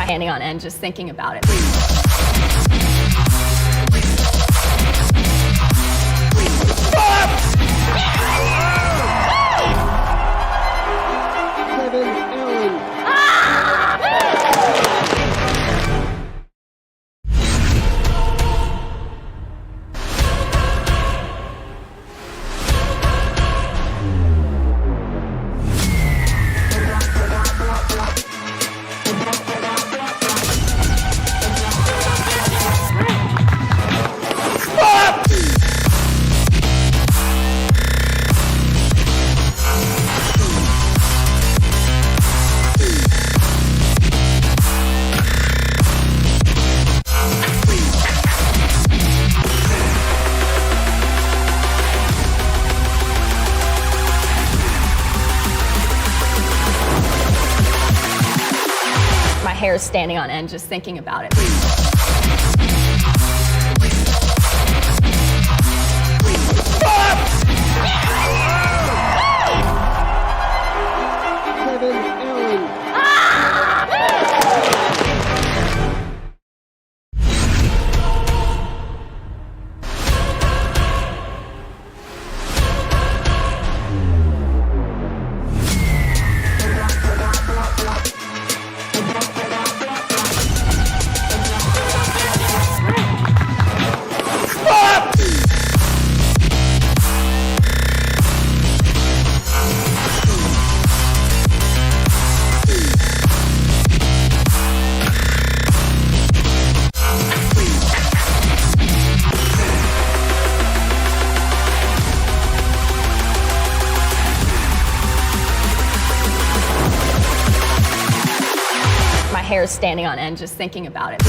Standing on end, just thinking about it. My hair is standing on end, just thinking about it. My hair is standing on end, just thinking about it.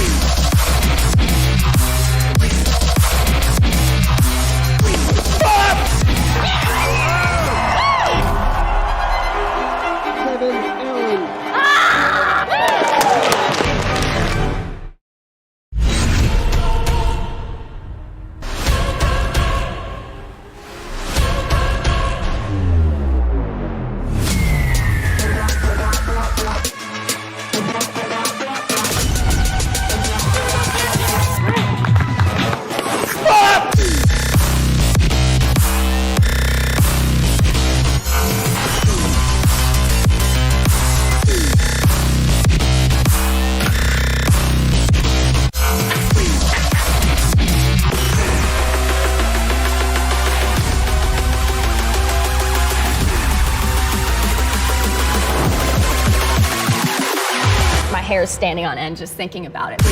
My hair is standing on end, just thinking about it.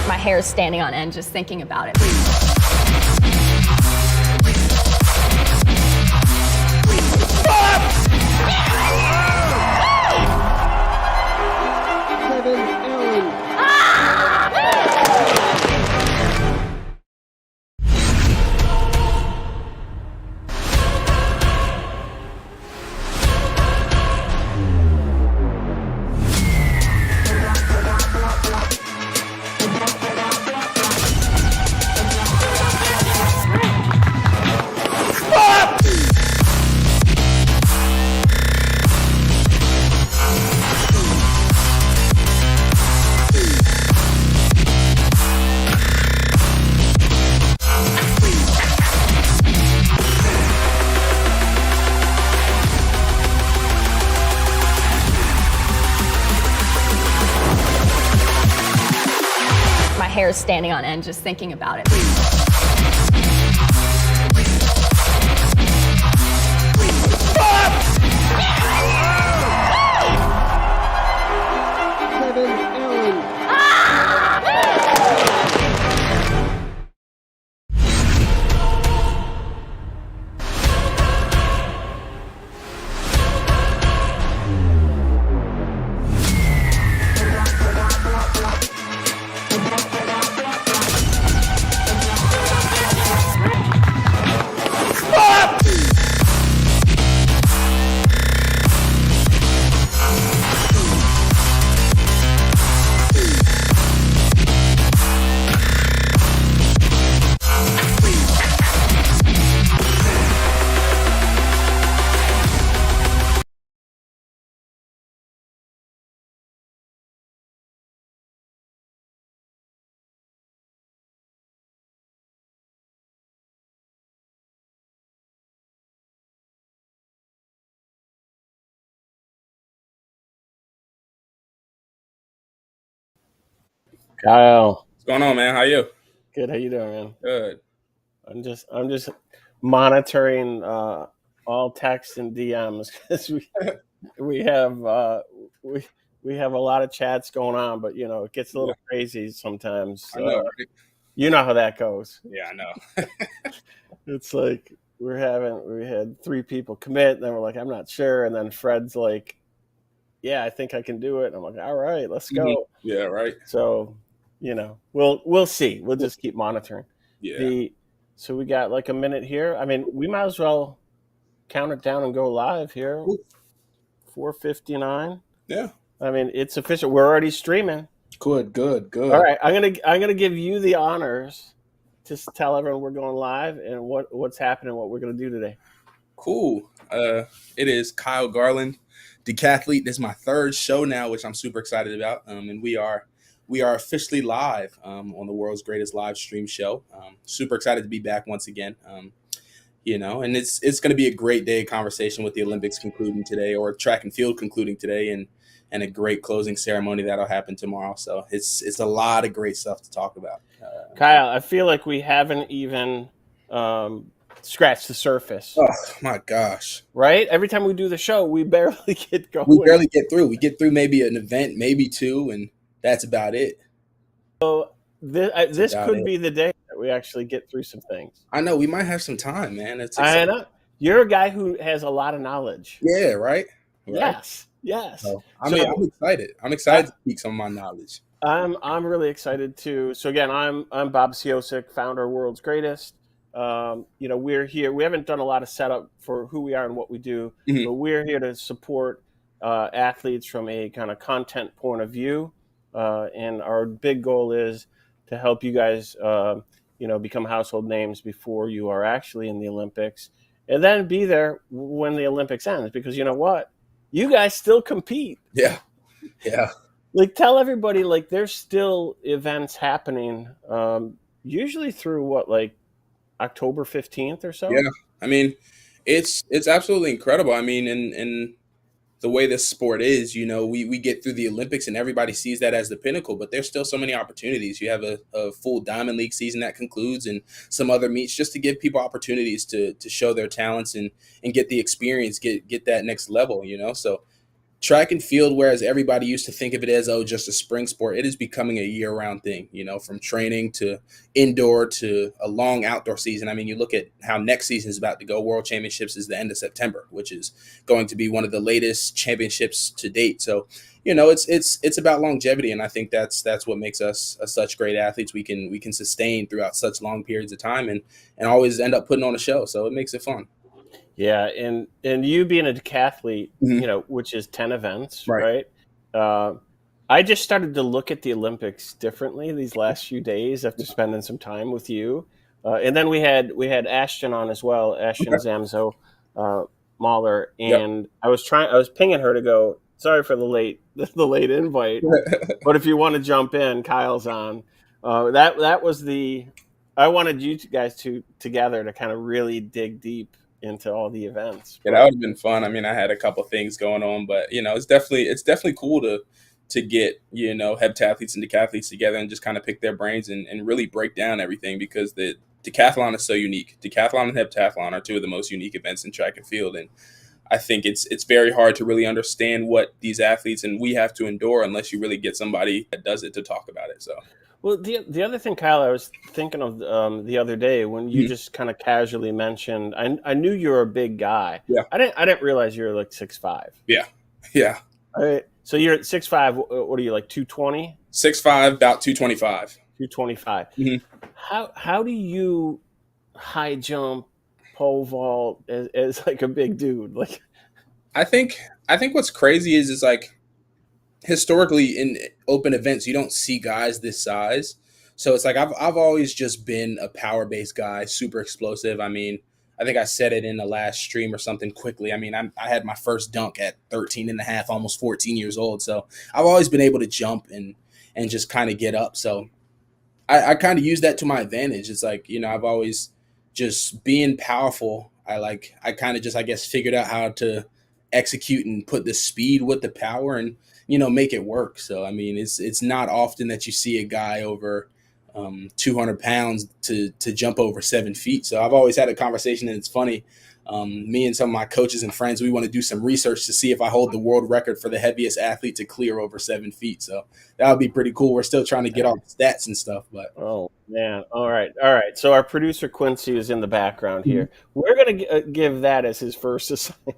My hair is standing on end, just thinking about it. hair is standing on end just thinking about it. Kyle, What's going on, man? How you? good. How you doing, man? Good. I'm just monitoring all texts and DMs because we have we we have a lot of chats going on, but it gets a Yeah, little crazy sometimes. I know, right? You know how that goes. Yeah, I know. It's like we had 3 people commit, and then we're like, I'm not sure, and then Fred's like, yeah, I think I can do it. And I'm like, all right, let's go. Yeah, right. So, we'll see. We'll just keep monitoring. Yeah. The So we got like a minute here. I mean, we might as well count it down and go live here. Cool. 4:59. Yeah. I mean, it's official. We're already streaming. Good. All right, I'm gonna give you the honors. Just tell everyone we're going live and what's happening, what we're gonna do today. Cool. It is Kyle Garland, decathlete. This is my 3rd show now, which I'm super excited about. And we are officially live on the world's greatest live stream show. Super excited to be back once again. And it's going to be a great day of conversation with the Olympics concluding today, or track and field concluding today, and a great closing ceremony that'll happen tomorrow. So it's a lot of great stuff to talk about. Kyle, I feel like we haven't even scratched the surface. Oh my gosh! Right? Every time we do the show, we barely get going. We barely get through. We get through maybe an event, maybe 2, and that's about it. So this could be the day that we actually get through some things. I know we might have some time, man. I know. You're a guy who has a lot of knowledge. Yeah, right? Yes. So, I'm excited. I'm excited to speak some of my knowledge. I'm really excited too. So again, I'm Bob Siosik, founder of World's Greatest. We're here. We haven't done a lot of setup for who we are and what we do, but we're here to support athletes from a kind of content point of view. And our big goal is to help you guys, become household names before you are actually in the Olympics, and then be there when the Olympics ends. Because you know what, you guys still compete. Yeah. Like, tell everybody, like, there's still events happening. Usually through October 15th or so. Yeah. I mean, it's absolutely incredible. I mean, in the way this sport is, we get through the Olympics and everybody sees that as the pinnacle, but there's still so many opportunities. You have a full Diamond League season that concludes and some other meets just to give people opportunities to show their talents and get the experience, get that next level, So track and field, whereas everybody used to think of it as, just a spring sport, it is becoming a year-round thing, from training to indoor to a long outdoor season. I mean, you look at how next season is about to go. World Championships is the end of September, which is going to be one of the latest championships to date. So, it's about longevity, and I think that's what makes us such great athletes. We can sustain throughout such long periods of time and always end up putting on a show. So it makes it fun. Yeah, and you being a decathlete, which is 10 events, right? I just started to look at the Olympics differently these last few days after spending some time with you, and then we had Ashton on as well, Ashton Zamzo Mahler, and I was pinging her to go. Sorry for the late invite, but if you want to jump in, Kyle's on. That was I wanted you guys together to kind of really dig deep into all the events. Yeah, that would have been fun. I mean, I had a couple things going on, but it's definitely cool to to get, heptathletes and decathletes together and just kind of pick their brains and really break down everything, because the decathlon is so unique. Decathlon and heptathlon are two of the most unique events in track and field. And I think it's very hard to really understand what these athletes and we have to endure unless you really get somebody that does it to talk about it. So, well, the other thing, Kyle, I was thinking of the other day when you just kind of casually mentioned, I knew you were a big guy. Yeah. I didn't realize you were like 6'5". Yeah. All right. So you're at 6'5". What are you, like 220? 6'5", about 225. 225. Mm-hmm. How do you high jump, pole vault as like a big dude? Like, I think what's crazy is like, historically in open events, you don't see guys this size. So it's like I've always just been a power based guy, super explosive. I mean, I think I said it in the last stream or something quickly. I mean, I had my first dunk at 13 and a half, almost 14 years old. So I've always been able to jump and just kind of get up. So I kind of use that to my advantage. It's like, I've always just being powerful. I kind of just, I guess, figured out how to execute and put the speed with the power and, make it work. So, I mean, it's not often that you see a guy over 200 pounds to jump over 7 feet. So I've always had a conversation, and it's funny. Me and some of my coaches and friends, we want to do some research to see if I hold the world record for the heaviest athlete to clear over 7 feet. So that would be pretty cool. We're still trying to get all the stats and stuff, but. Oh man. All right. So our producer Quincy is in the background here. We're going to give that as his first assignment.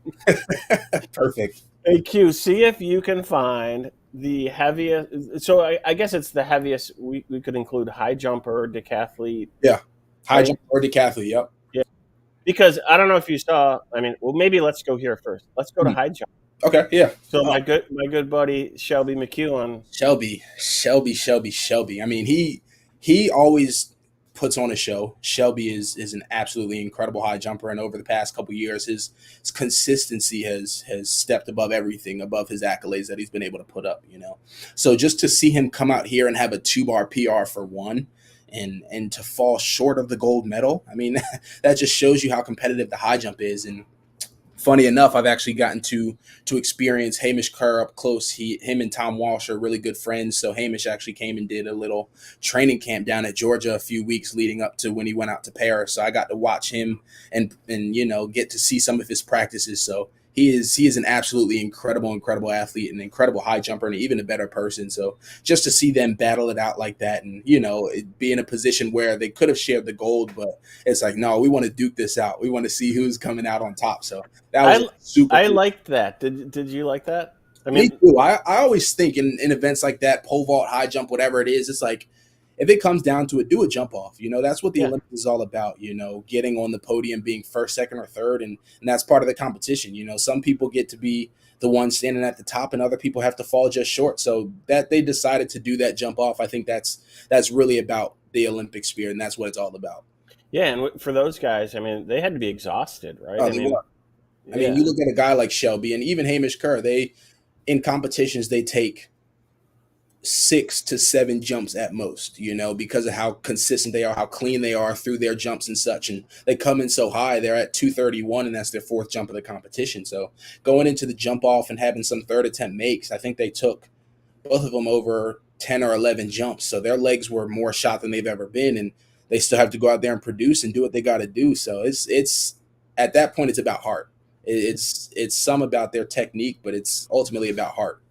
Perfect. Hey Q, see if you can find the heaviest. So I guess it's the heaviest. We could include high jumper, decathlete. Yeah. High jumper or decathlete. Yep. Yeah. Because I don't know if you saw, I mean, well, maybe let's go here first. Let's go to high jump. Okay. Yeah. So my good buddy, Shelby McEwen. Shelby. I mean, he always puts on a show. Shelby is an absolutely incredible high jumper, and over the past couple of years, his consistency has stepped above everything, above his accolades that he's been able to put up. So just to see him come out here and have a 2-bar PR for one, and to fall short of the gold medal, I mean, that just shows you how competitive the high jump is. And funny enough, I've actually gotten to experience Hamish Kerr up close. Him and Tom Walsh are really good friends. So Hamish actually came and did a little training camp down at Georgia a few weeks leading up to when he went out to Paris. So I got to watch him and get to see some of his practices. So he is an absolutely incredible athlete, an incredible high jumper, and even a better person. So just to see them battle it out like that, and be in a position where they could have shared the gold, but it's like, no, we want to duke this out. We want to see who's coming out on top. So that was super. I cool. Liked that. Did you like that? I mean, me too. I always think in events like that, pole vault, high jump, whatever it is, it's like, if it comes down to it, do a jump off. That's what the Olympics is all about, getting on the podium, being first, second, or third. And that's part of the competition. Some people get to be the one standing at the top and other people have to fall just short. So that they decided to do that jump off, I think that's really about the Olympic spirit, and that's what it's all about. Yeah, and for those guys, I mean, they had to be exhausted, right? I mean, you look at a guy like Shelby and even Hamish Kerr, in competitions, they take 6 to 7 jumps at most, because of how consistent they are, how clean they are through their jumps and such. And they come in so high, they're at 231, and that's their 4th jump of the competition. So going into the jump off and having some third attempt makes, I think they took both of them over 10 or 11 jumps. So their legs were more shot than they've ever been. And they still have to go out there and produce and do what they got to do. So it's at that point, it's about heart. It's some about their technique, but it's ultimately about heart.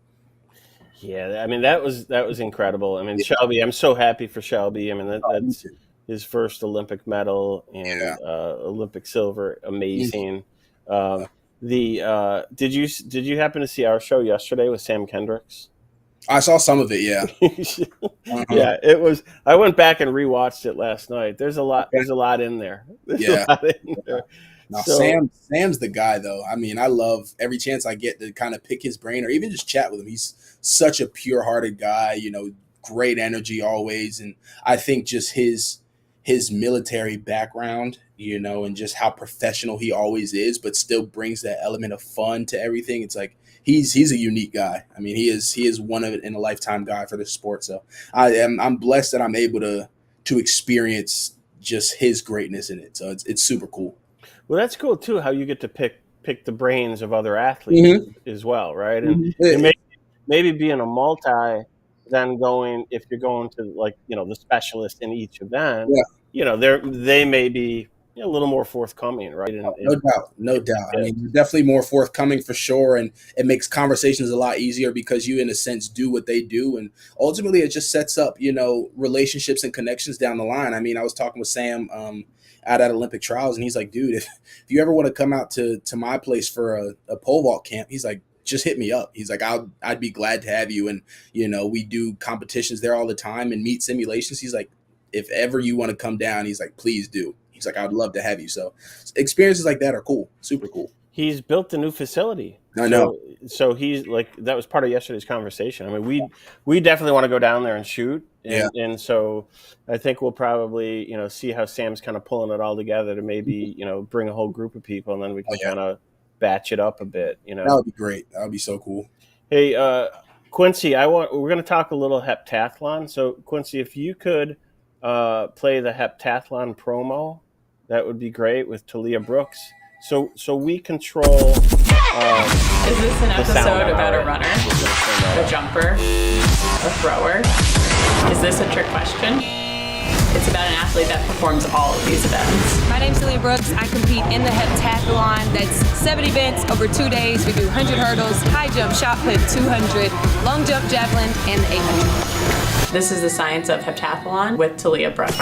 Yeah, I mean, that was incredible. I mean, Shelby, I'm so happy for Shelby. I mean, that's his first Olympic medal and Olympic silver. Amazing. Did you happen to see our show yesterday with Sam Kendricks? I saw some of it. Yeah. Yeah, it was. I went back and rewatched it last night. There's a lot. There's a lot in there. Now, Sam's the guy, though. I mean, I love every chance I get to kind of pick his brain or even just chat with him. He's such a pure-hearted guy, great energy always. And I think just his military background, and just how professional he always is, but still brings that element of fun to everything. It's like he's a unique guy. I mean, he is one of in a lifetime guy for this sport. So I'm blessed that I'm able to experience just his greatness in it. So it's super cool. Well, that's cool too. How you get to pick the brains of other athletes as well, right? And maybe being a multi, then going if you're going to like the specialist in each event, Yeah. they may be a little more forthcoming, right? No doubt, no doubt. I mean, you're definitely more forthcoming for sure, and it makes conversations a lot easier because you, in a sense, do what they do, and ultimately, it just sets up, relationships and connections down the line. I mean, I was talking with Sam out at Olympic Trials, and he's like, "Dude, if you ever want to come out to my place for a pole vault camp," he's like, "just hit me up." He's like, I'd be glad to have you, and we do competitions there all the time and meet simulations. He's like, if ever you want to come down, he's like, please do. He's like, I'd love to have you. So experiences like that are cool, super cool. He's built a new facility. I know. So he's like, that was part of yesterday's conversation. I mean, we definitely want to go down there and shoot. And so I think we'll probably, see how Sam's kind of pulling it all together to maybe, bring a whole group of people, and then we can kind of batch it up a bit, That would be great. That would be so cool. Hey, Quincy, we're going to talk a little heptathlon. So Quincy, if you could play the heptathlon promo, that would be great with Talia Brooks. So we control. Is this an episode about a runner, a jumper, a thrower? Is this a trick question? It's about an athlete that performs all of these events. My name's Talia Brooks. I compete in the heptathlon. That's 7 events over 2 days. We do 100 hurdles, high jump, shot put, 200, long jump, javelin, and the 800. This is the science of heptathlon with Talia Brooks.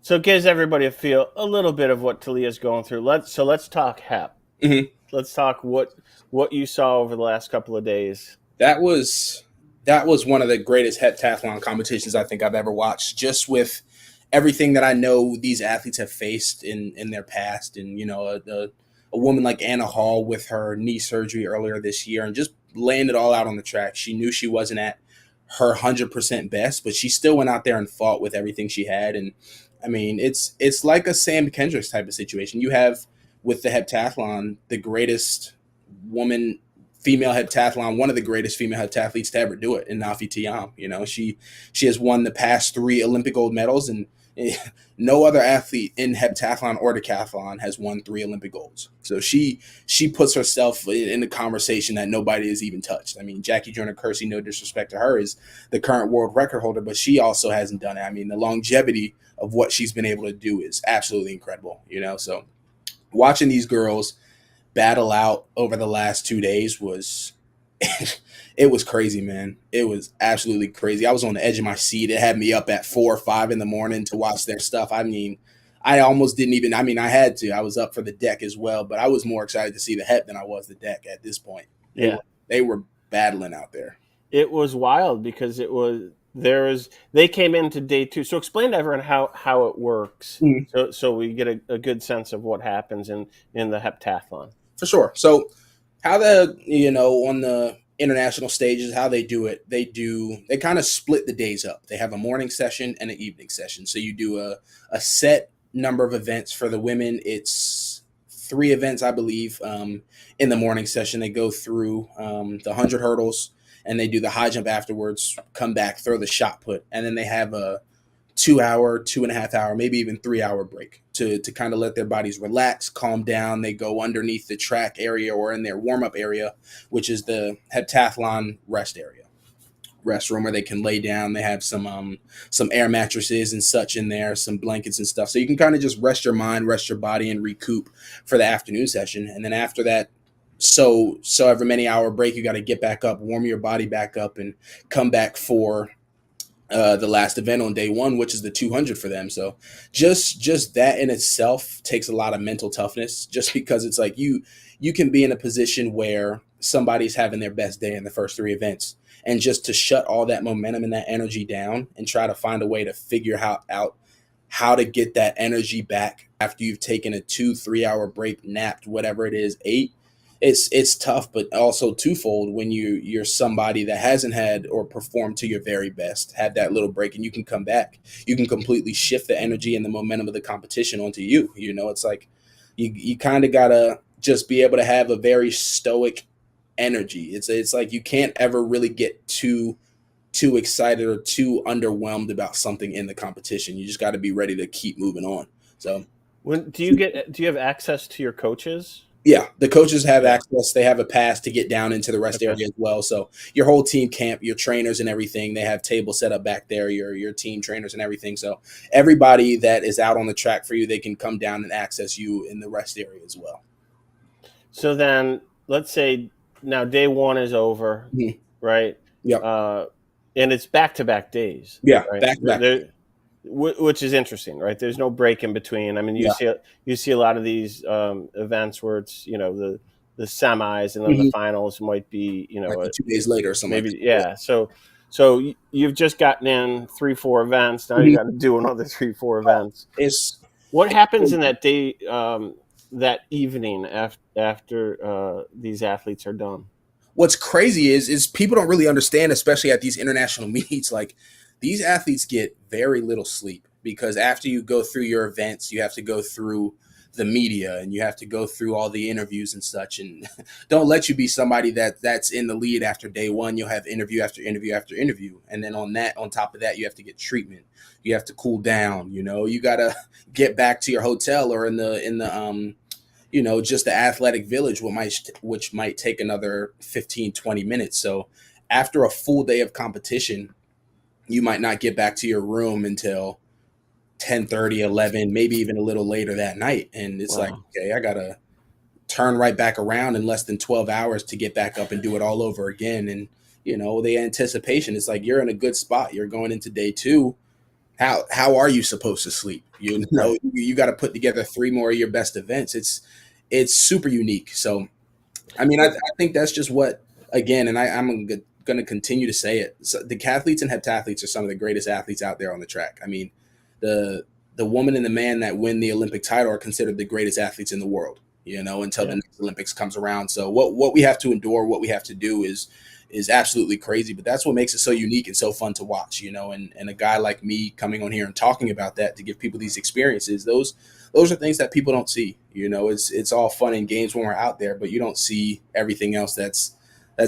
So it gives everybody a little bit of what Talia's going through. Let's talk hep. Mm-hmm. Let's talk what you saw over the last couple of days. That was one of the greatest heptathlon competitions I think I've ever watched, just with everything that I know these athletes have faced in their past. And, a woman like Anna Hall with her knee surgery earlier this year and just laying it all out on the track. She knew she wasn't at her 100% best, but she still went out there and fought with everything she had. And I mean, it's like a Sam Kendricks type of situation. You have with the heptathlon, the greatest female heptathlon, one of the greatest female heptathletes to ever do it in Nafi Tiam. She has won the past 3 Olympic gold medals, and no other athlete in heptathlon or decathlon has won 3 Olympic golds. So she puts herself in a conversation that nobody has even touched. I mean, Jackie Joyner-Kersee, no disrespect to her, is the current world record holder, but she also hasn't done it. I mean, the longevity of what she's been able to do is absolutely incredible, So watching these girls battle out over the last 2 days was it was crazy, man. It was absolutely crazy. I was on the edge of my seat. It had me up at 4 or 5 in the morning to watch their stuff. I mean, I almost didn't even, I had to. I was up for the deck as well, but I was more excited to see the hep than I was the deck at this point. Yeah. They were battling out there. It was wild because they came into day 2. So explain to everyone how it works, so we get a good sense of what happens in the heptathlon. For sure. So how on the international stages, how they do it, they kind of split the days up. They have a morning session and an evening session. So you do a set number of events. For the women, it's 3 events, I believe. In the morning session, they go through the 100 hurdles, and they do the high jump afterwards, come back, throw the shot put, and then they have a 2-hour, 2.5 hour, maybe even 3-hour break to kind of let their bodies relax, calm down. They go underneath the track area or in their warm-up area, which is the heptathlon rest room where they can lay down. They have some air mattresses and such in there, some blankets and stuff. So you can kind of just rest your mind, rest your body, and recoup for the afternoon session. And then after that, so every many hour break, you got to get back up, warm your body back up, and come back for the last event on day 1, which is the 200 for them. So just that in itself takes a lot of mental toughness, just because it's like you can be in a position where somebody's having their best day in the first 3 events, and just to shut all that momentum and that energy down and try to find a way to figure out how to get that energy back after you've taken a 2-3 hour break, napped, whatever it is, 8. It's tough, but also twofold when you're somebody that hasn't had or performed to your very best, have that little break, and you can come back. You can completely shift the energy and the momentum of the competition onto you. It's like you kind of gotta just be able to have a very stoic energy. It's like you can't ever really get too excited or too underwhelmed about something in the competition. You just got to be ready to keep moving on. So Do you have access to your coaches? Yeah, the coaches have access. They have a pass to get down into the rest Okay. area as well. So your whole team camp, your trainers and everything, they have tables set up back there, your team trainers and everything. So everybody that is out on the track for you, they can come down and access you in the rest area as well. So then let's say now day one is over, Mhm. right? Yep. And it's back-to-back days. Yeah, right? back to back. Which is interesting, right? There's no break in between. I mean, you see a lot of these events where it's the semis and then the finals might be Like 2 days later or something. maybe like that. So you've just gotten in 3-4 events. Now you got to do another 3-4 events. What happens in that day, that evening after these athletes are done? What's crazy is people don't really understand, especially at these international meets, like these athletes get very little sleep because after you go through your events, you have to go through the media and you have to go through all the interviews and such, and don't let you be somebody that's in the lead after day one. You'll have interview after interview after interview, and then on top of that, you have to get treatment. You have to cool down. You got to get back to your hotel or in the just the athletic village, which might take another 15-20 minutes. So after a full day of competition, you might not get back to your room until 10:30, 11, maybe even a little later that night. And it's like, okay, I got to turn right back around in less than 12 hours to get back up and do it all over again. And, the anticipation, it's like you're in a good spot. You're going into day two. How are you supposed to sleep? You got to put together 3 more of your best events. It's super unique. So, I mean, I think that's just what, again, and I'm going to continue to say it. So the decathletes and heptathletes are some of the greatest athletes out there on the track. I mean, the woman and the man that win the Olympic title are considered the greatest athletes in the world, until the next Olympics comes around. So what we have to endure, what we have to do is absolutely crazy, but that's what makes it so unique and so fun to watch, and a guy like me coming on here and talking about that to give people these experiences, those are things that people don't see. It's all fun and games when we're out there, but you don't see everything else that's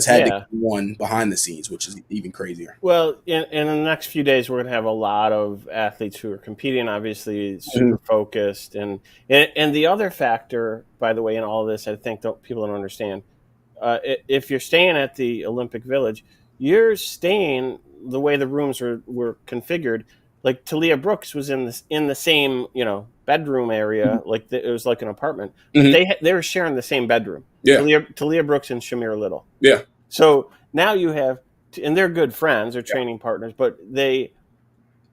had to be won behind the scenes, which is even crazier. Well, in the next few days, we're going to have a lot of athletes who are competing, obviously super focused. And the other factor, by the way, in all of this, I think people don't understand, if you're staying at the Olympic Village, you're staying the way the rooms were configured. Like Talia Brooks was in the same bedroom area, like it was like an apartment. They were sharing the same bedroom. Yeah, Talia Brooks and Shamir Little. Yeah. So now you have, and they're good friends, they're training partners, but they,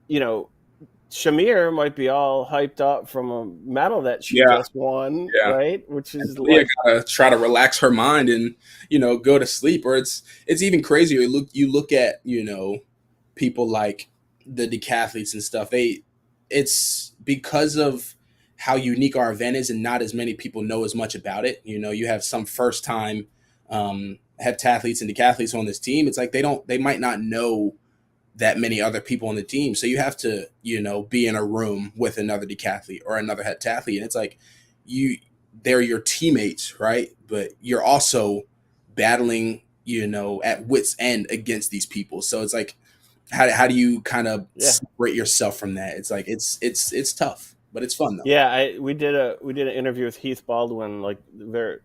Shamir might be all hyped up from a medal that she just won, right? Which is like, gotta try to relax her mind and go to sleep. Or it's even crazier. You look at people like the decathletes and stuff. It's because of how unique our event is, and not as many people know as much about it. You have some first time heptathletes and decathletes on this team. It's like they might not know that many other people on the team. So you have to, be in a room with another decathlete or another heptathlete. And it's like they're your teammates, right? But you're also battling, at wit's end against these people. So it's like, how do you kind of separate yourself from that? It's like, it's tough, but it's fun though. Yeah. We did an interview with Heath Baldwin, like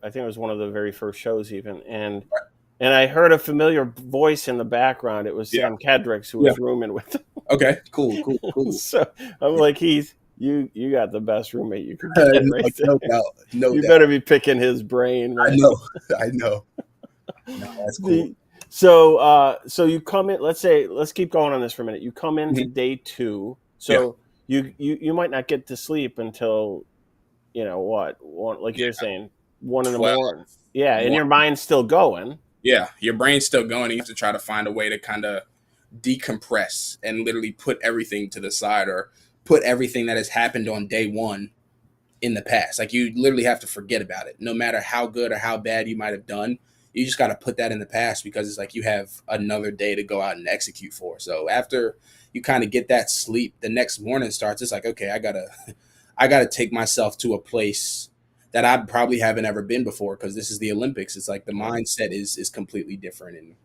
I think it was one of the very first shows even. And I heard a familiar voice in the background. It was Sam Kedricks, who was rooming with him. Okay, cool. So I'm like, Heath, you got the best roommate you could get right there. No doubt. You better be picking his brain. Right? I know. No, that's cool. So you come in. Let's keep going on this for a minute. You come into day 2. So you might not get to sleep until, like you're saying, 1 in the morning. Yeah, and your mind's still going. Yeah, your brain's still going. You have to try to find a way to kind of decompress and literally put everything to the side, or put everything that has happened on day 1 in the past. Like, you literally have to forget about it. No matter how good or how bad you might have done, you just got to put that in the past, because it's like you have another day to go out and execute for. So after you kind of get that sleep, the next morning starts. It's like, okay, I gotta take myself to a place that I probably haven't ever been before, because this is the Olympics. It's like the mindset is completely different. And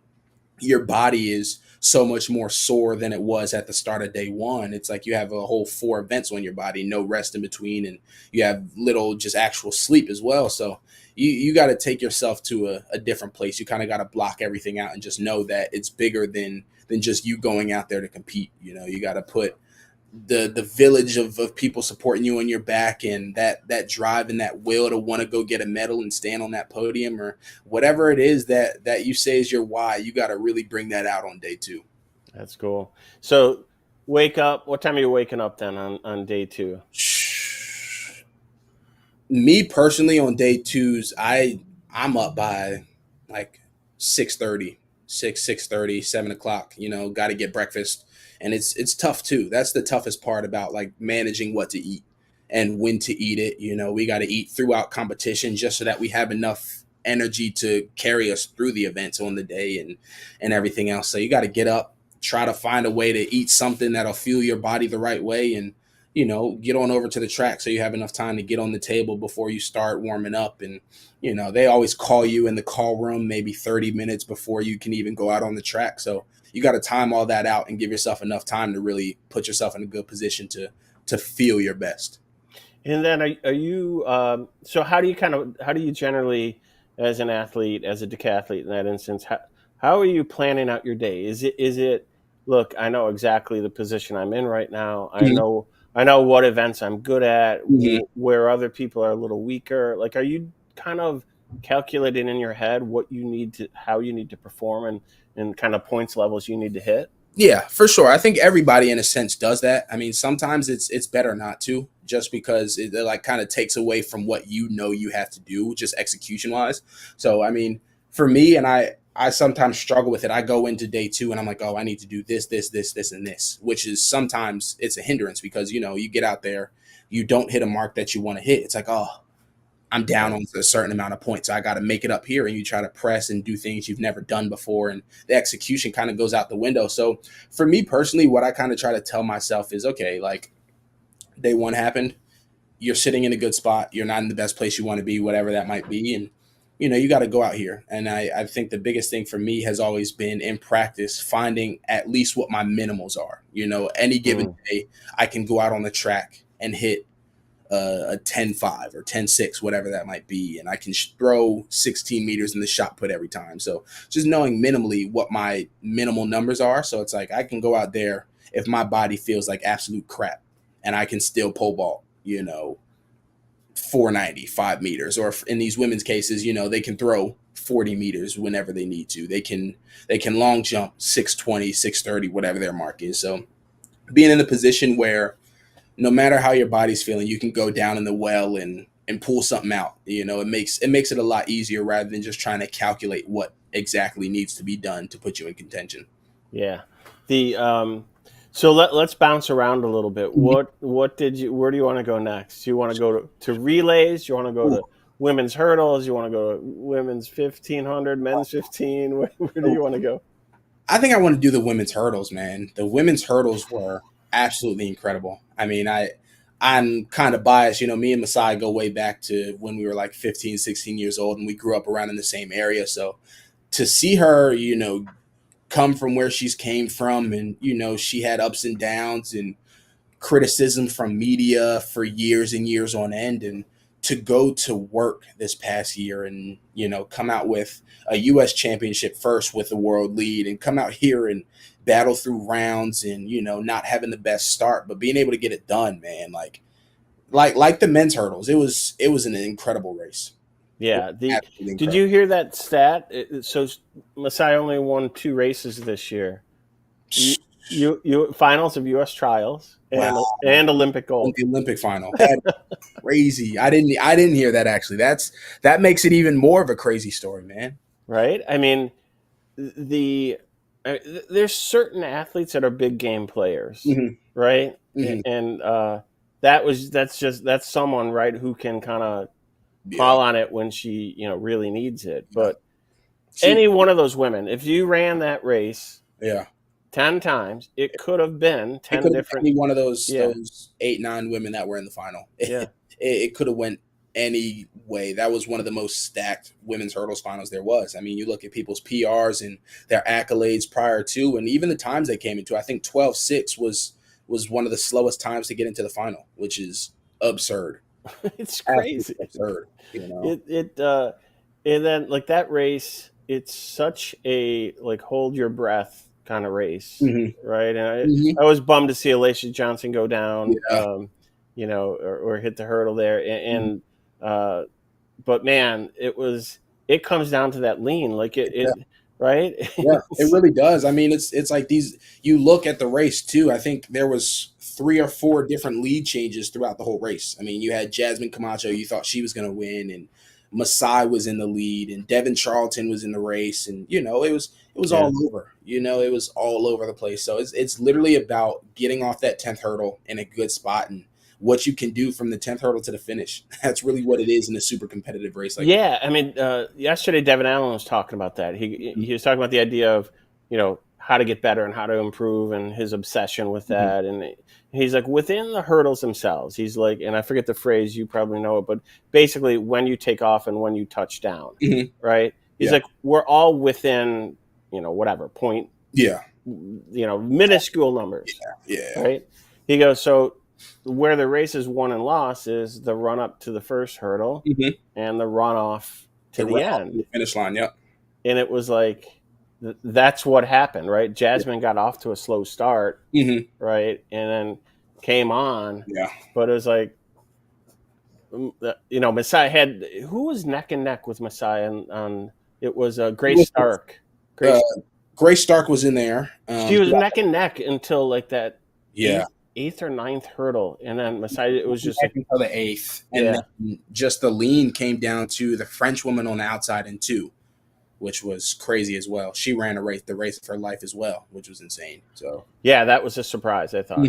your body is so much more sore than it was at the start of day one. It's like you have a whole 4 events on your body, no rest in between, and you have little just actual sleep as well. So you got to take yourself to a different place. You kind of got to block everything out and just know that it's bigger than just you going out there to compete. You know, you got to put the village of people supporting you on your back, and that drive and that will to want to go get a medal and stand on that podium or whatever it is that you say is your why. You got to really bring that out on day 2. That's cool. So wake up. What time are you waking up then on day 2? Me personally, on day 2s, I'm up by like 6:30, 6:30, 7 o'clock. You know, got to get breakfast, and it's tough too. That's the toughest part about like managing what to eat and when to eat it. You know, we got to eat throughout competition just so that we have enough energy to carry us through the events on the day and everything else. So you got to get up, try to find a way to eat something that'll fuel your body the right way, and you know, get on over to the track so you have enough time to get on the table before you start warming up. And, you know, they always call you in the call room maybe 30 minutes before you can even go out on the track. So you got to time all that out and give yourself enough time to really put yourself in a good position to feel your best. And then are you, so how do you generally, as an athlete, as a decathlete in that instance, how are you planning out your day? Is it, look, I know exactly the position I'm in right now. I know what events I'm good at, where other people are a little weaker. Like, are you kind of calculating in your head how you need to perform and kind of points levels you need to hit? Yeah, for sure. I think everybody in a sense does that. I mean, sometimes it's better not to, just because it like kind of takes away from what you know you have to do, just execution wise. So, I mean, for me, and I sometimes struggle with it. I go into day 2 and I'm like, oh, I need to do this, and this, which is sometimes it's a hindrance because, you know, you get out there, you don't hit a mark that you want to hit. It's like, oh, I'm down on a certain amount of points. So I got to make it up here. And you try to press and do things you've never done before. And the execution kind of goes out the window. So for me personally, what I kind of try to tell myself is, okay, like day 1 happened. You're sitting in a good spot. You're not in the best place you want to be, whatever that might be. And, you know, you got to go out here. And I think the biggest thing for me has always been in practice, finding at least what my minimals are. You know, any given day, I can go out on the track and hit a 10.5 or 10.6, whatever that might be. And I can throw 16 meters in the shot put every time. So just knowing minimally what my minimal numbers are. So it's like I can go out there if my body feels like absolute crap and I can still pole vault, you know, 490, 5 meters, or in these women's cases, you know, they can throw 40 meters whenever they need to. They can long jump 620, 630, whatever their mark is. So being in a position where no matter how your body's feeling, you can go down in the well and pull something out. You know, it makes it a lot easier rather than just trying to calculate what exactly needs to be done to put you in contention. Yeah. So let's bounce around a little bit. Where do you want to go next? Do you want to go to relays? Do you want to go to women's hurdles? Do you want to go to women's 1500, men's 15? Where do you want to go? I think I want to do the women's hurdles, man. The women's hurdles were absolutely incredible. I mean, I'm kind of biased. You know, me and Masai go way back to when we were like 15, 16 years old, and we grew up around in the same area. So to see her, you know, come from where she's came from, and, you know, she had ups and downs and criticism from media for years and years on end, and to go to work this past year and, you know, come out with a U.S. championship first with the world lead, and come out here and battle through rounds and, you know, not having the best start, but being able to get it done, man. Like the men's hurdles, it was an incredible race. Yeah. Did you hear that stat? So Masai only won 2 races this year. You finals of U.S. trials and Olympic gold. The Olympic final. Crazy. I didn't hear that actually. That makes it even more of a crazy story, man. Right? I mean, there's certain athletes that are big game players, right? And that's someone, right, who can kind of call on it when she, you know, really needs it. But any one of those women, if you ran that race 10 times, it could have been 10 different. Any one of those 8, 9 women that were in the final. It could have went any way. That was one of the most stacked women's hurdles finals there was. I mean, you look at people's PRs and their accolades prior to, and even the times they came into. I think 12:06 was one of the slowest times to get into the final, which is absurd. It's crazy. Absurd. You know? And then like that race, it's such a like hold your breath kind of race, right? And I was bummed to see Alicia Johnson go down, you know, or hit the hurdle there. And but man, it comes down to that lean, like it right? Yeah, it really does. I mean, it's like you look at the race too. I think there was 3 or 4 different lead changes throughout the whole race. I mean, you had Jasmine Camacho, you thought she was going to win, and Masai was in the lead, and Devin Charlton was in the race, and you know, it was all over. You know, it was all over the place. So it's literally about getting off that 10th hurdle in a good spot and what you can do from the 10th hurdle to the finish. That's really what it is in a super competitive race like that. I mean, yesterday Devin Allen was talking about that. He was talking about the idea of, you know, how to get better and how to improve and his obsession with that. And he's like, within the hurdles themselves, he's like, and I forget the phrase, you probably know it, but basically when you take off and when you touch down, right? He's like, we're all within, you know, whatever point, you know, minuscule numbers, right? He goes, so where the race is won and lost is the run up to the first hurdle and the run off to the end. The finish line, And it was like, that's what happened, right? Jasmine got off to a slow start, right? And then came on. But it was like, you know, Masai had, who was neck and neck with Masai on it was Grace Stark. Grace Stark was in there. She was neck and neck until like that eighth or ninth hurdle, and then Masai, it was just like until the 8th, and then just the lean came down to the French woman on the outside in 2, which was crazy as well. She ran the race of her life as well, which was insane. So that was a surprise, I thought.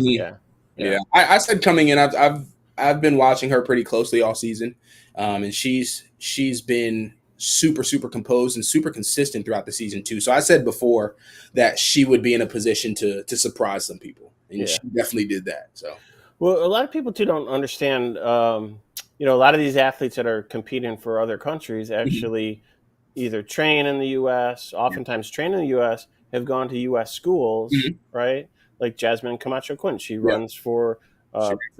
I said coming in, I've been watching her pretty closely all season, and she's been super composed and super consistent throughout the season too. So I said before that she would be in a position to surprise some people, and she definitely did that. So, well, a lot of people too don't understand. You know, a lot of these athletes that are competing for other countries actually either train in the U.S., oftentimes train in the U.S., have gone to U.S. schools, right? Like Jasmine Camacho Quinn, she runs for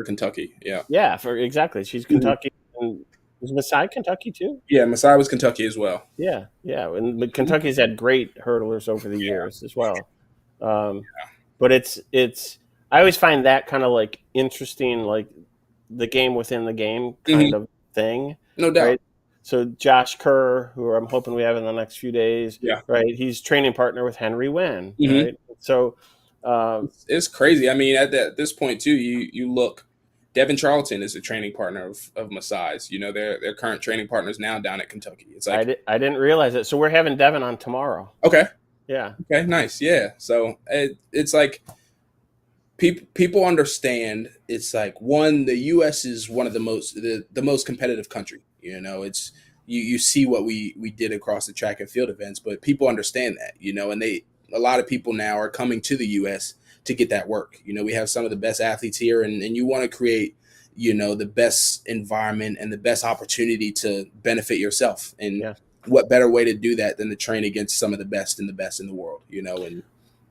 Kentucky. Exactly. She's Kentucky. And was Masai Kentucky too? Yeah, Masai was Kentucky as well. Yeah. And Kentucky's had great hurdlers over the years as well. But it's I always find that kind of like interesting, like the game within the game kind of thing. No doubt. Right? So Josh Kerr, who I'm hoping we have in the next few days, right? He's training partner with Henry Wynn, right? So it's crazy. I mean, at this point too, you look. Devin Charlton is a training partner of Masai's. You know, they're current training partners now down at Kentucky. It's like I didn't realize it. So we're having Devin on tomorrow. Okay. Yeah. Okay. Nice. Yeah. So it's like people understand. It's like the U.S. is one of the most competitive country. You know, it's you see what we did across the track and field events, but people understand that. You know, and a lot of people now are coming to the U.S. to get that work. You know, we have some of the best athletes here, and you want to create, you know, the best environment and the best opportunity to benefit yourself. And what better way to do that than to train against some of the best in the world, you know, and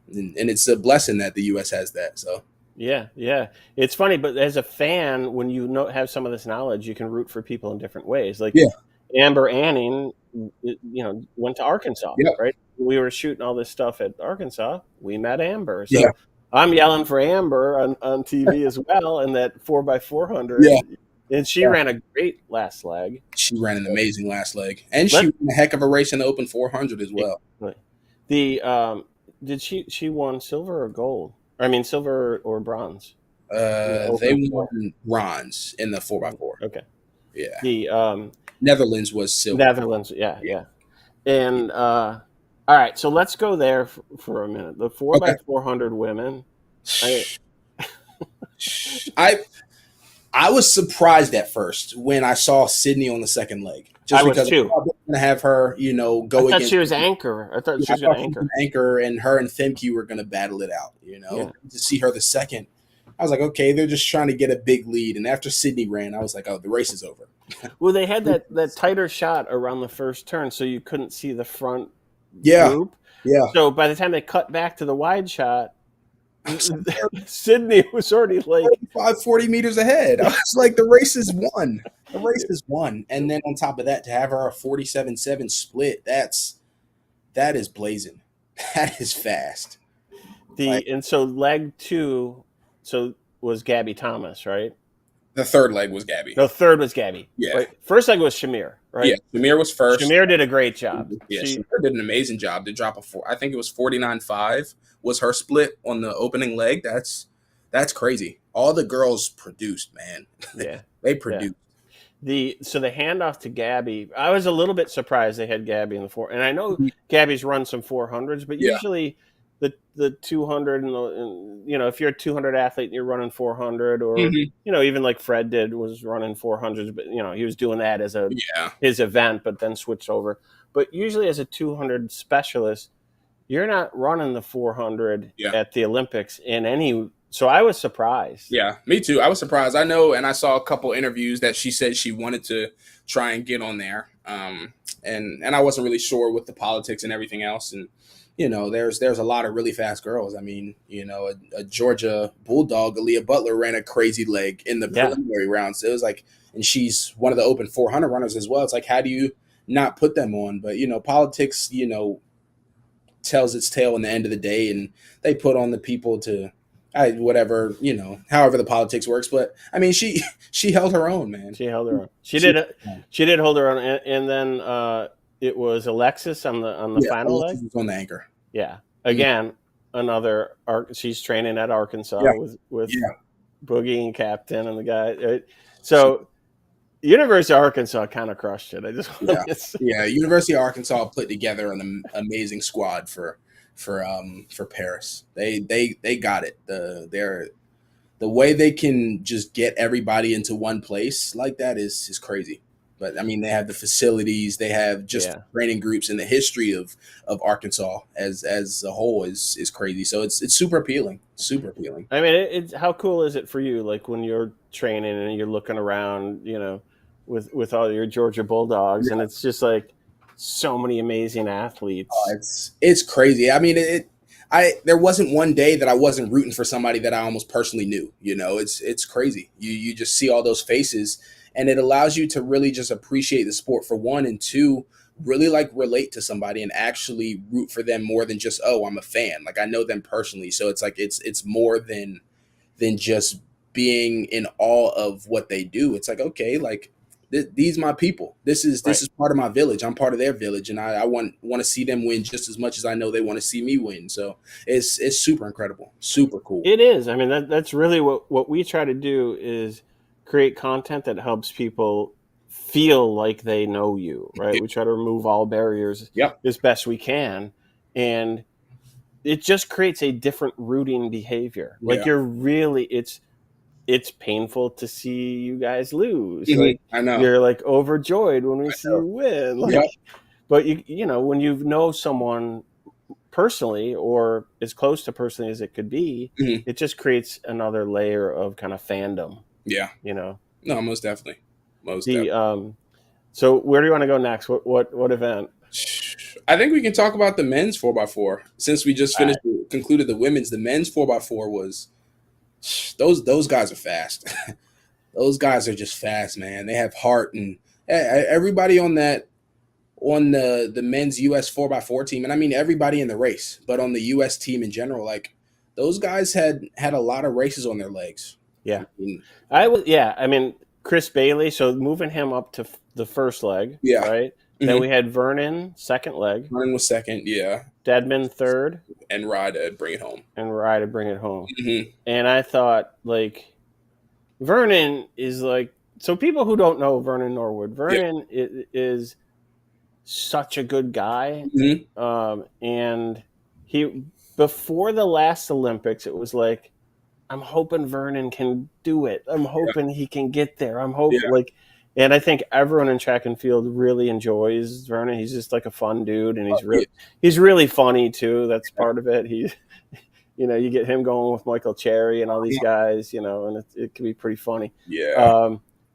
it's a blessing that the U.S. has that. So. Yeah. It's funny, but as a fan, when you have some of this knowledge, you can root for people in different ways. Like Amber Anning, you know, went to Arkansas, right? We were shooting all this stuff at Arkansas. We met Amber. So I'm yelling for Amber on TV as well, and that 4x400. And she ran a great last leg. She ran an amazing last leg, and she ran a heck of a race in the Open 400 as well. Did she won silver or gold? I mean, silver or bronze? They won bronze in the 4x4. Okay. Yeah. The Netherlands was silver. Netherlands, yeah. And all right, so let's go there for a minute. The 4x400 women. I was surprised at first when I saw Sydney on the second leg. Just because I was going to have her, you know, go against. She was anchor. I thought she was going to anchor, and her and Femke were going to battle it out. You know, to see her the second, I was like, okay, they're just trying to get a big lead. And after Sydney ran, I was like, oh, the race is over. Well, they had that tighter shot around the first turn, so you couldn't see the front Yeah. group. Yeah. So by the time they cut back to the wide shot, Sydney was already like 40 meters ahead. I was like, the race is won. The race is won. And then on top of that, to have her a 47-7 split, that is blazing. That is fast. And so leg 2 was Gabby Thomas, right? The third leg was Gabby. No, third was Gabby. Yeah. Right? First leg was Shamir, right? Yeah, Shamir was first. Shamir did a great job. Yeah, Shamir did an amazing job to drop I think it was 49.5 was her split on the opening leg. That's crazy. All the girls produced, man. Yeah. They produced. Yeah. So the handoff to Gabby, I was a little bit surprised they had Gabby in the 4. And I know Gabby's run some 400s, but usually the 200 and if you're a 200 athlete and you're running 400 or even like Fred was running 400s, but he was doing that as his event, but then switched over. But usually as a 200 specialist, you're not running the 400 at the Olympics in any. So I was surprised. Yeah, me too. I was surprised. I know, and I saw a couple interviews that she said she wanted to try and get on there. And I wasn't really sure with the politics and everything else. And there's a lot of really fast girls. I mean, a Georgia Bulldog, Aaliyah Butler, ran a crazy leg in the preliminary rounds. It was like, and she's one of the open 400 runners as well. It's like, how do you not put them on? But politics, tells its tale in the end of the day, and they put on the people to whatever, however the politics works. But I mean, she held her own, man. She held her own. She did hold her own, and then it was Alexis on the final leg. Was on the anchor. Yeah. Again, another. She's training at Arkansas with Boogie and Captain and the guy. So University of Arkansas kind of crushed it. I just University of Arkansas put together an amazing squad for Paris. They got it. The way they can just get everybody into one place like that is crazy. But I mean, they have the facilities, they have just training groups, and the history of Arkansas as a whole is crazy. So it's super appealing. Super appealing. I mean, it's how cool is it for you? Like when you're training and you're looking around, with all your Georgia Bulldogs, and it's just like so many amazing athletes. Oh, it's crazy. I mean, there wasn't one day that I wasn't rooting for somebody that I almost personally knew. It's crazy. You just see all those faces, and it allows you to really just appreciate the sport for one, and two, really like relate to somebody and actually root for them more than just, oh, I'm a fan. Like I know them personally. So it's like it's more than just being in awe of what they do. It's like, okay, like these my people. This is part of my village. I'm part of their village, and I want to see them win just as much as I know they want to see me win. So it's super incredible, super cool. It is. I mean, that's really what we try to do is create content that helps people feel like they know you, right? We try to remove all barriers as best we can, and it just creates a different rooting behavior. Like you're really it's painful to see you guys lose. Like, I know. You're like overjoyed when we see you win. Like, but when you know someone personally or as close to personally as it could be, it just creates another layer of kind of fandom. Yeah. No, most definitely. Definitely. So where do you want to go next? What event? I think we can talk about the men's 4x4 since we just concluded the women's. The men's 4x4 was. Those guys are fast. Those guys are just fast, man. They have heart, and everybody on the men's US 4x4 team, and I mean everybody in the race, but on the US team in general, like those guys had a lot of races on their legs. Yeah, I mean Chris Bailey. So moving him up to the first leg. Yeah. Right. Then we had Vernon second leg. Vernon was second. Yeah. Dedman third. And Rye to bring it home. And I thought, like, Vernon is like, so people who don't know Vernon Norwood, Vernon is such a good guy. And he, before the last Olympics, it was like, I'm hoping Vernon can do it. I'm hoping he can get there. I'm hoping and I think everyone in track and field really enjoys Vernon. He's just like a fun dude, and he's really funny too. That's part of it. He, you get him going with Michael Cherry and all these guys, and it can be pretty funny.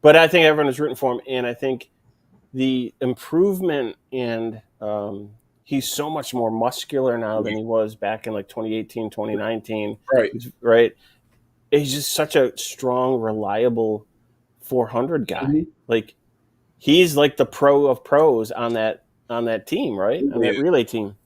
but I think everyone is rooting for him, and I think the improvement in he's so much more muscular now than he was back in like 2018, 2019. Right. He's just such a strong, reliable 400 guy. Mm-hmm. Like he's like the pro of pros on that team, right? On that relay team.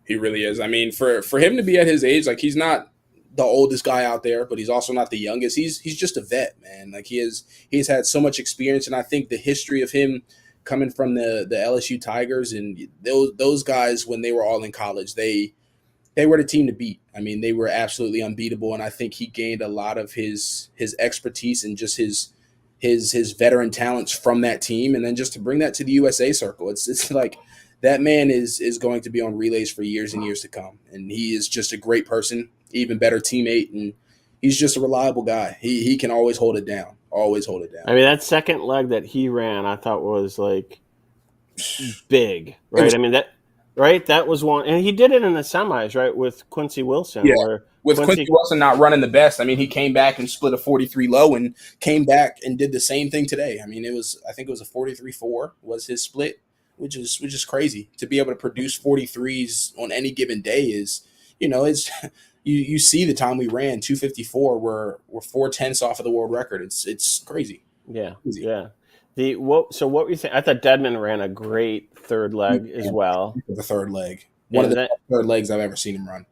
He really is. I mean, for him to be at his age, like he's not the oldest guy out there, but he's also not the youngest. He's just a vet, man. Like he's had so much experience, and I think the history of him coming from the LSU Tigers and those guys when they were all in college, they were the team to beat. I mean, they were absolutely unbeatable, and I think he gained a lot of his expertise and just his veteran talents from that team, and then just to bring that to the USA circle, it's like that man is going to be on relays for years and years to come, and he is just a great person, even better teammate, and he's just a reliable guy. He can always hold it down. Always hold it down. I mean, that second leg that he ran, I thought was like big, right? That was one, and he did it in the semis, right, with Quincy Wilson. Yeah, with Quincy Wilson not running the best. I mean, he came back and split a 43 low, and came back and did the same thing today. I mean, I think it was a 43-4 was his split, which is crazy to be able to produce 43s on any given day. Is it's. You see the time we ran 254. We're 4/10 off of the world record. It's crazy. Yeah, crazy. Yeah. So what were you think? I thought Dedman ran a great third leg as well. The third leg, one of the best third legs I've ever seen him run.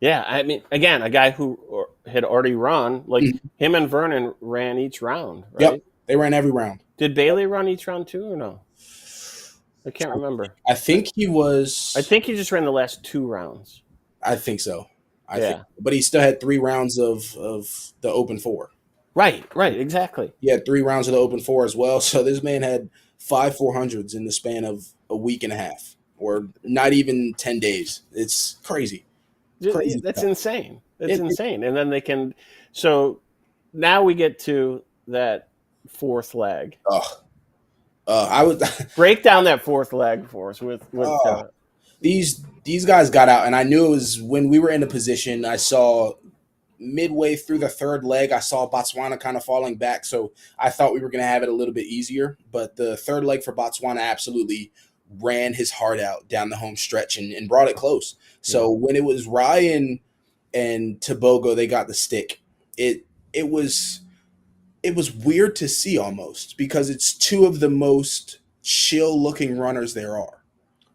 Yeah, I mean, again, a guy who had already run, like him and Vernon ran each round, right? Yep, they ran every round. Did Bailey run each round too, or no? I can't remember. I think he just ran the last 2 rounds. I think so. I think, but he still had 3 rounds of the open 4. Right, exactly. He had 3 rounds of the open 4 as well. So this man had 5 400s in the span of a week and a half, or not even 10 days. It's crazy. That's insane. That's insane. And then they can. So now we get to that fourth leg. I would break down that fourth leg for us with these guys got out, and I knew it was when we were in a position. I saw midway through the third leg, I saw Botswana kind of falling back, so I thought we were going to have it a little bit easier. But the third leg for Botswana absolutely ran his heart out down the home stretch and brought it close. So when it was Ryan and Tobogo, they got the stick. It was weird to see almost, because it's 2 of the most chill looking runners there are.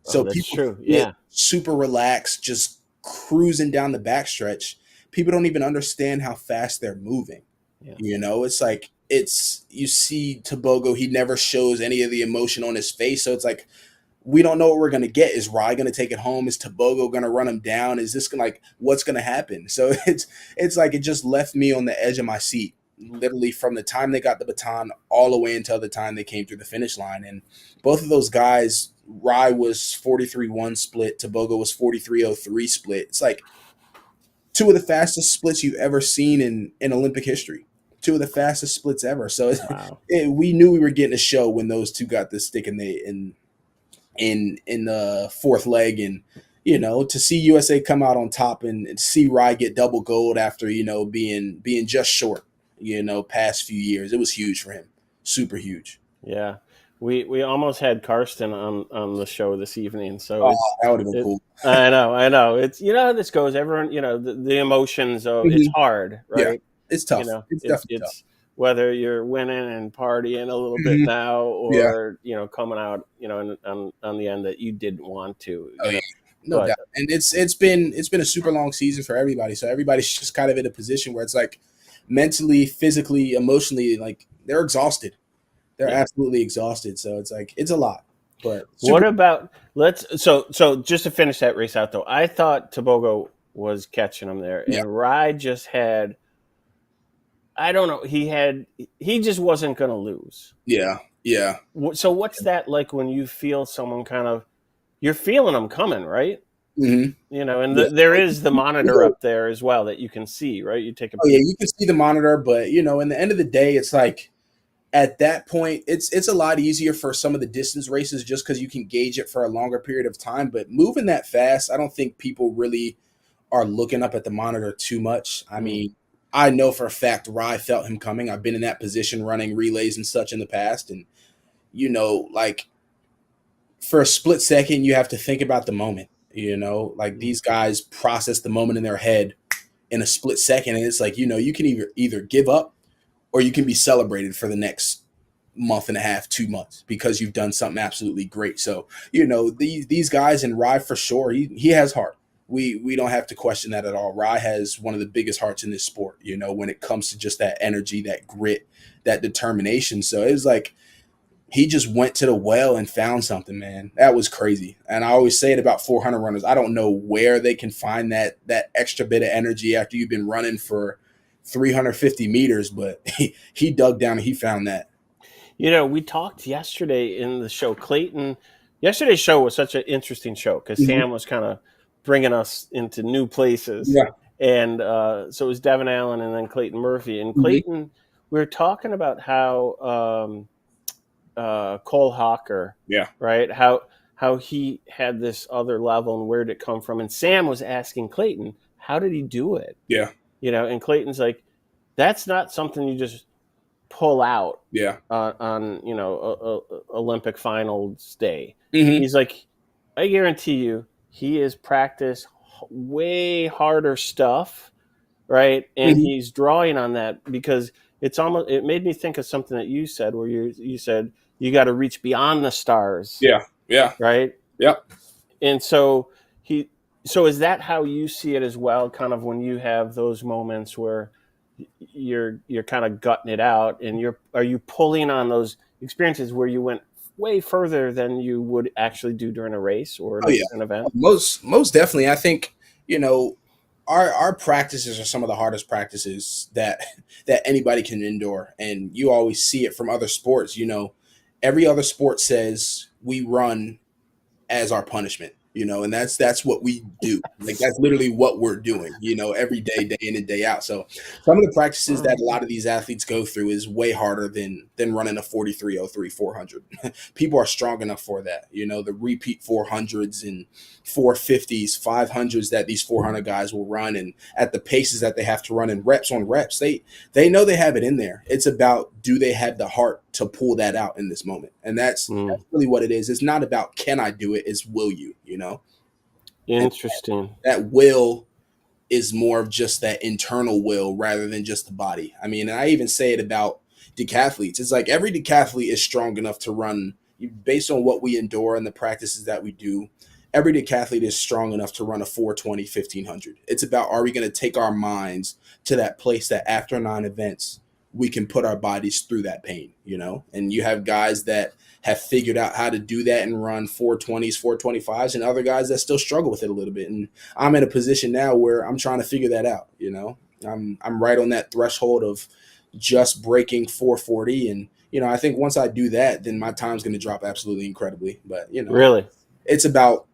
So people get super relaxed, just cruising down the backstretch. People don't even understand how fast they're moving. Yeah. It's like you see Tobogo, he never shows any of the emotion on his face. So it's like, we don't know what we're going to get. Is Rye going to take it home? Is Tobogo going to run him down? Is this what's going to happen? So it's like it just left me on the edge of my seat, literally from the time they got the baton all the way until the time they came through the finish line. And both of those guys, Rye was 43-1 split, Tobogo was 43-03 split. It's like 2 of the fastest splits you've ever seen in Olympic history. 2 of the fastest splits ever. So we knew we were getting a show when those 2 got the stick in the fourth leg. And to see USA come out on top and see Rye get double gold after being just short past few years, it was huge for him. Super huge. Yeah. We almost had Karsten on the show this evening, so that would have been cool. I know. It's how this goes. Everyone, the emotions of it's hard, right? Yeah, it's tough. It's definitely tough. Whether you're winning and partying a little bit now, or coming out, on the end that you didn't want to. No doubt. And it's been a super long season for everybody. So everybody's just kind of in a position where it's like mentally, physically, emotionally, like they're exhausted. They're absolutely exhausted. So it's like, it's a lot. But what about so just to finish that race out though, I thought Tobogo was catching him there, and Rye just had, I don't know, he just wasn't going to lose. Yeah. So what's that like when you feel someone you're feeling them coming, right? Mm-hmm. And there is the monitor up there as well that you can see, right? You take you can see the monitor, but in the end of the day, it's like, at that point, it's a lot easier for some of the distance races just because you can gauge it for a longer period of time. But moving that fast, I don't think people really are looking up at the monitor too much. I mean, I know for a fact Rye felt him coming. I've been in that position running relays and such in the past. And, like for a split second, you have to think about the moment, like these guys process the moment in their head in a split second. And it's like, you can either give up or you can be celebrated for the next month and a half, 2 months, because you've done something absolutely great. So, these guys, and Rye for sure, he has heart. We don't have to question that at all. Rye has one of the biggest hearts in this sport, when it comes to just that energy, that grit, that determination. So it was like he just went to the well and found something, man. That was crazy. And I always say it about 400 runners. I don't know where they can find that extra bit of energy after you've been running for 350 meters, but he dug down and he found that. We talked yesterday in the show. Yesterday's show was such an interesting show because Sam was kind of bringing us into new places. Yeah. And so it was Devin Allen and then Clayton Murphy. And Clayton, we were talking about how Cole Hawker, right? How he had this other level and where did it come from? And Sam was asking Clayton, how did he do it? Yeah. And Clayton's like, that's not something you just pull out on Olympic finals day. He's like, I guarantee you he has practiced way harder stuff, right? And he's drawing on that because it made me think of something that you said where you said you got to reach beyond the stars. Yeah. Right? Yep. And so is that how you see it as well, kind of when you have those moments where you're kind of gutting it out, and are you pulling on those experiences where you went way further than you would actually do during a race or an event? Most definitely. I think, our practices are some of the hardest practices that anybody can endure. And you always see it from other sports. Every other sport says we run as our punishment, and that's what we do. Like that's literally what we're doing, every day in and day out. So some of the practices that a lot of these athletes go through is way harder than running a 43:03 400. People are strong enough for that, the repeat 400s and 450s, 500s that these 400 guys will run, and at the paces that they have to run and reps on reps, they know they have it in there. It's about, do they have the heart to pull that out in this moment? And that's really what it is. It's not about can I do it, it's will you, Interesting. That will is more of just that internal will rather than just the body. I mean, and I even say it about decathletes. It's like every decathlete is strong enough to run, based on what we endure and the practices that we do. Every decathlete is strong enough to run a 420, 1500. It's about, are we going to take our minds to that place that after 9 events, we can put our bodies through that pain, And you have guys that have figured out how to do that and run 420s, 425s, and other guys that still struggle with it a little bit. And I'm in a position now where I'm trying to figure that out, I'm right on that threshold of just breaking 440. And, I think once I do that, then my time's going to drop absolutely incredibly. But, really, it's about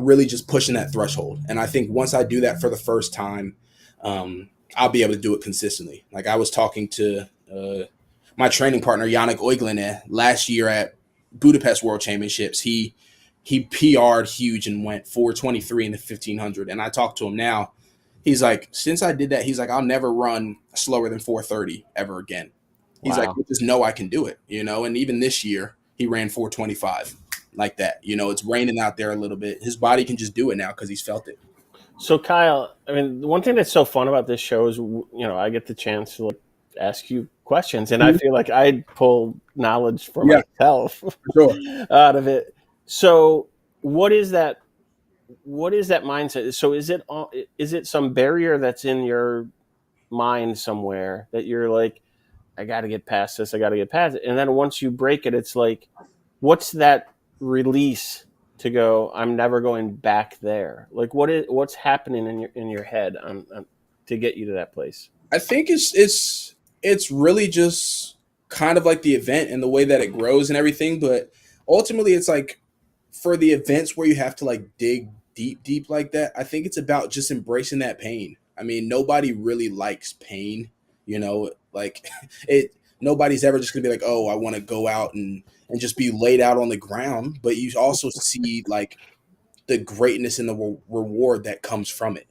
really just pushing that threshold. And I think once I do that for the first time, I'll be able to do it consistently. Like I was talking to my training partner, Yannick Oiglenet, last year at Budapest World Championships. He PR'd huge and went 423 in the 1500. And I talked to him now. He's like, since I did that, he's like, I'll never run slower than 430 ever again. He's like, I just know I can do it, And even this year, he ran 425 like that. It's raining out there a little bit. His body can just do it now because he's felt it. So Kyle, I mean, the one thing that's so fun about this show is, I get the chance to ask you questions, and I feel like I pull knowledge for myself out of it. So what is that mindset? So is it some barrier that's in your mind somewhere that you're like, I got to get past this, I got to get past it, and then once you break it, it's like, what's that release to go, I'm never going back there? Like what's happening in your head to get you to that place? I think it's really just kind of like the event and the way that it grows and everything. But ultimately it's like for the events where you have to like dig deep like that, I think it's about just embracing that pain. I mean, nobody really likes pain, like nobody's ever just gonna be like, oh, I want to go out and just be laid out on the ground. But you also see like the greatness and the reward that comes from it.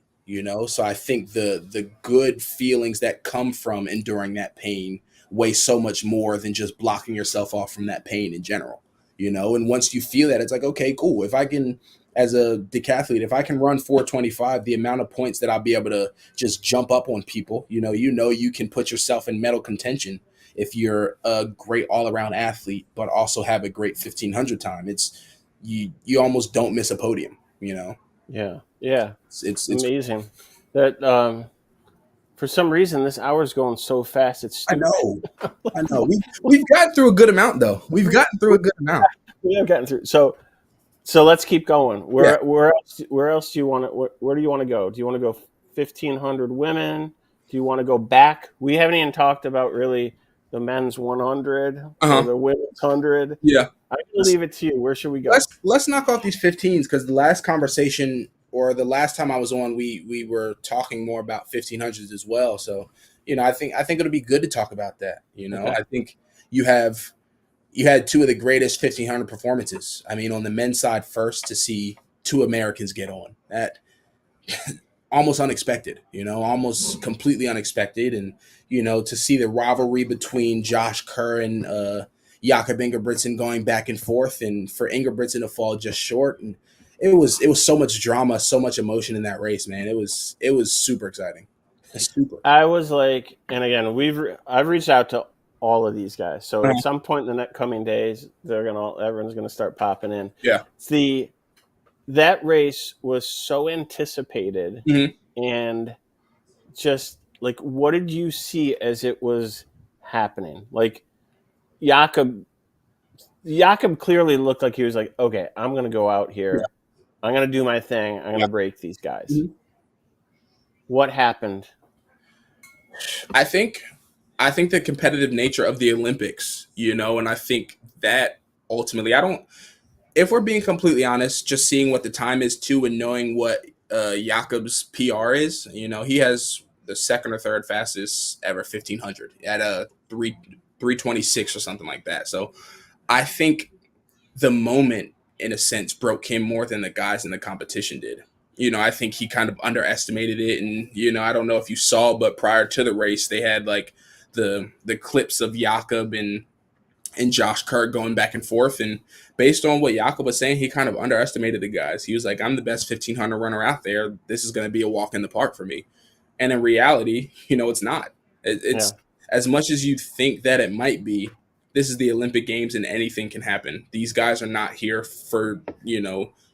So I think the good feelings that come from enduring that pain weigh so much more than just blocking yourself off from that pain in general. And once you feel that, it's like, okay, cool. If I can, as a decathlete, if I can run 425, the amount of points that I'll be able to just jump up on people, you can put yourself in medal contention if you're a great all-around athlete, but also have a great 1500 time. It's you almost don't miss a podium. Yeah. It's amazing that for some reason this hour's going so fast. It's stupid. I know. We've gotten through a good amount, though. We have gotten through. So let's keep going. Where else do you want to? Where do you want to go? Do you want to go 1,500 women? Do you want to go back? We haven't even talked about really the men's 100 or the women's 100. Yeah, I'm gonna leave it to you. Where should we go? Let's knock off these 15s, because the last conversation, or the last time I was on, we were talking more about 1500s as well. So, I think it'll be good to talk about that. Okay. I think you had two of the greatest 1500 performances. I mean, on the men's side first, to see two Americans get on that, almost unexpected, almost completely unexpected. And, to see the rivalry between Josh Kerr and Jakob Ingebrigtsen going back and forth, and for Ingebrigtsen to fall just short. And it was so much drama, so much emotion in that race, man. It was super exciting. I was like, and again, I've reached out to all of these guys. So at some point in the next coming days, everyone's gonna start popping in. Yeah. That race was so anticipated, and just like, what did you see as it was happening? Like, Jakob clearly looked like he was like, okay, I'm gonna go out here. Yeah. I'm gonna do my thing. I'm gonna break these guys. What happened? I think the competitive nature of the Olympics, and I think that ultimately, if we're being completely honest, just seeing what the time is too, and knowing what Jakob's PR is, he has the second or third fastest ever 1500 at a 326 or something like that. So I think the moment, in a sense, broke him more than the guys in the competition did. I think he kind of underestimated it. And, I don't know if you saw, but prior to the race, they had like the clips of Jakob and Josh Kerr going back and forth. And based on what Jakob was saying, he kind of underestimated the guys. He was like, I'm the best 1500 runner out there. This is going to be a walk in the park for me. And in reality, it's not. It's as much as you think that it might be. This is the Olympic Games, and anything can happen. These guys are not here for,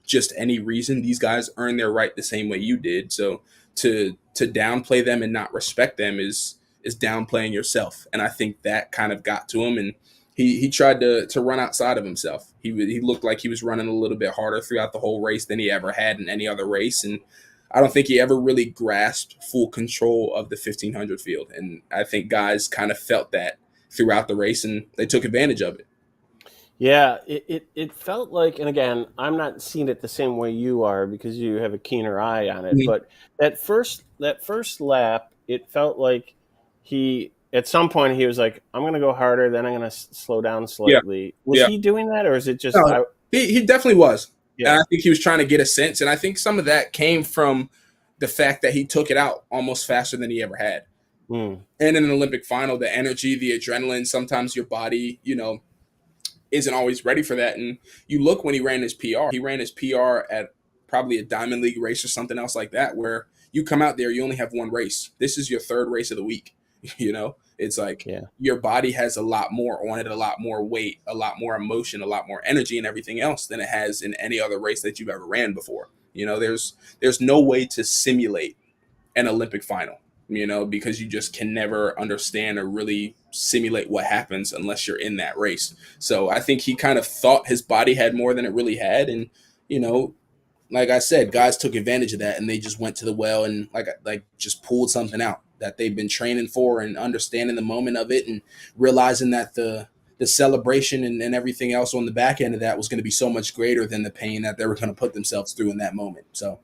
just any reason. These guys earn their right the same way you did. So to downplay them and not respect them is downplaying yourself. And I think that kind of got to him, and he tried to run outside of himself. He looked like he was running a little bit harder throughout the whole race than he ever had in any other race. And I don't think he ever really grasped full control of the 1500 field. And I think guys kind of felt that throughout the race, and they took advantage of it. Yeah, it felt like, and again, I'm not seeing it the same way you are because you have a keener eye on it, but that first lap, it felt like at some point he was like, I'm going to go harder, then I'm going to slow down slightly. Was he doing that, or is it just... No, he definitely was. Yeah. And I think he was trying to get a sense, and I think some of that came from the fact that he took it out almost faster than he ever had. And in an Olympic final, the energy, the adrenaline, sometimes your body, isn't always ready for that. And you look when he ran his PR. He ran his PR at probably a Diamond League race or something else like that, where you come out there, you only have one race. This is your third race of the week. It's like your body has a lot more on it, a lot more weight, a lot more emotion, a lot more energy and everything else than it has in any other race that you've ever ran before. There's no way to simulate an Olympic final, because you just can never understand or really simulate what happens unless you're in that race. So I think he kind of thought his body had more than it really had. And, like I said, guys took advantage of that, and they just went to the well and like just pulled something out that they've been training for, and understanding the moment of it, and realizing that the celebration and everything else on the back end of that was going to be so much greater than the pain that they were going to put themselves through in that moment. So.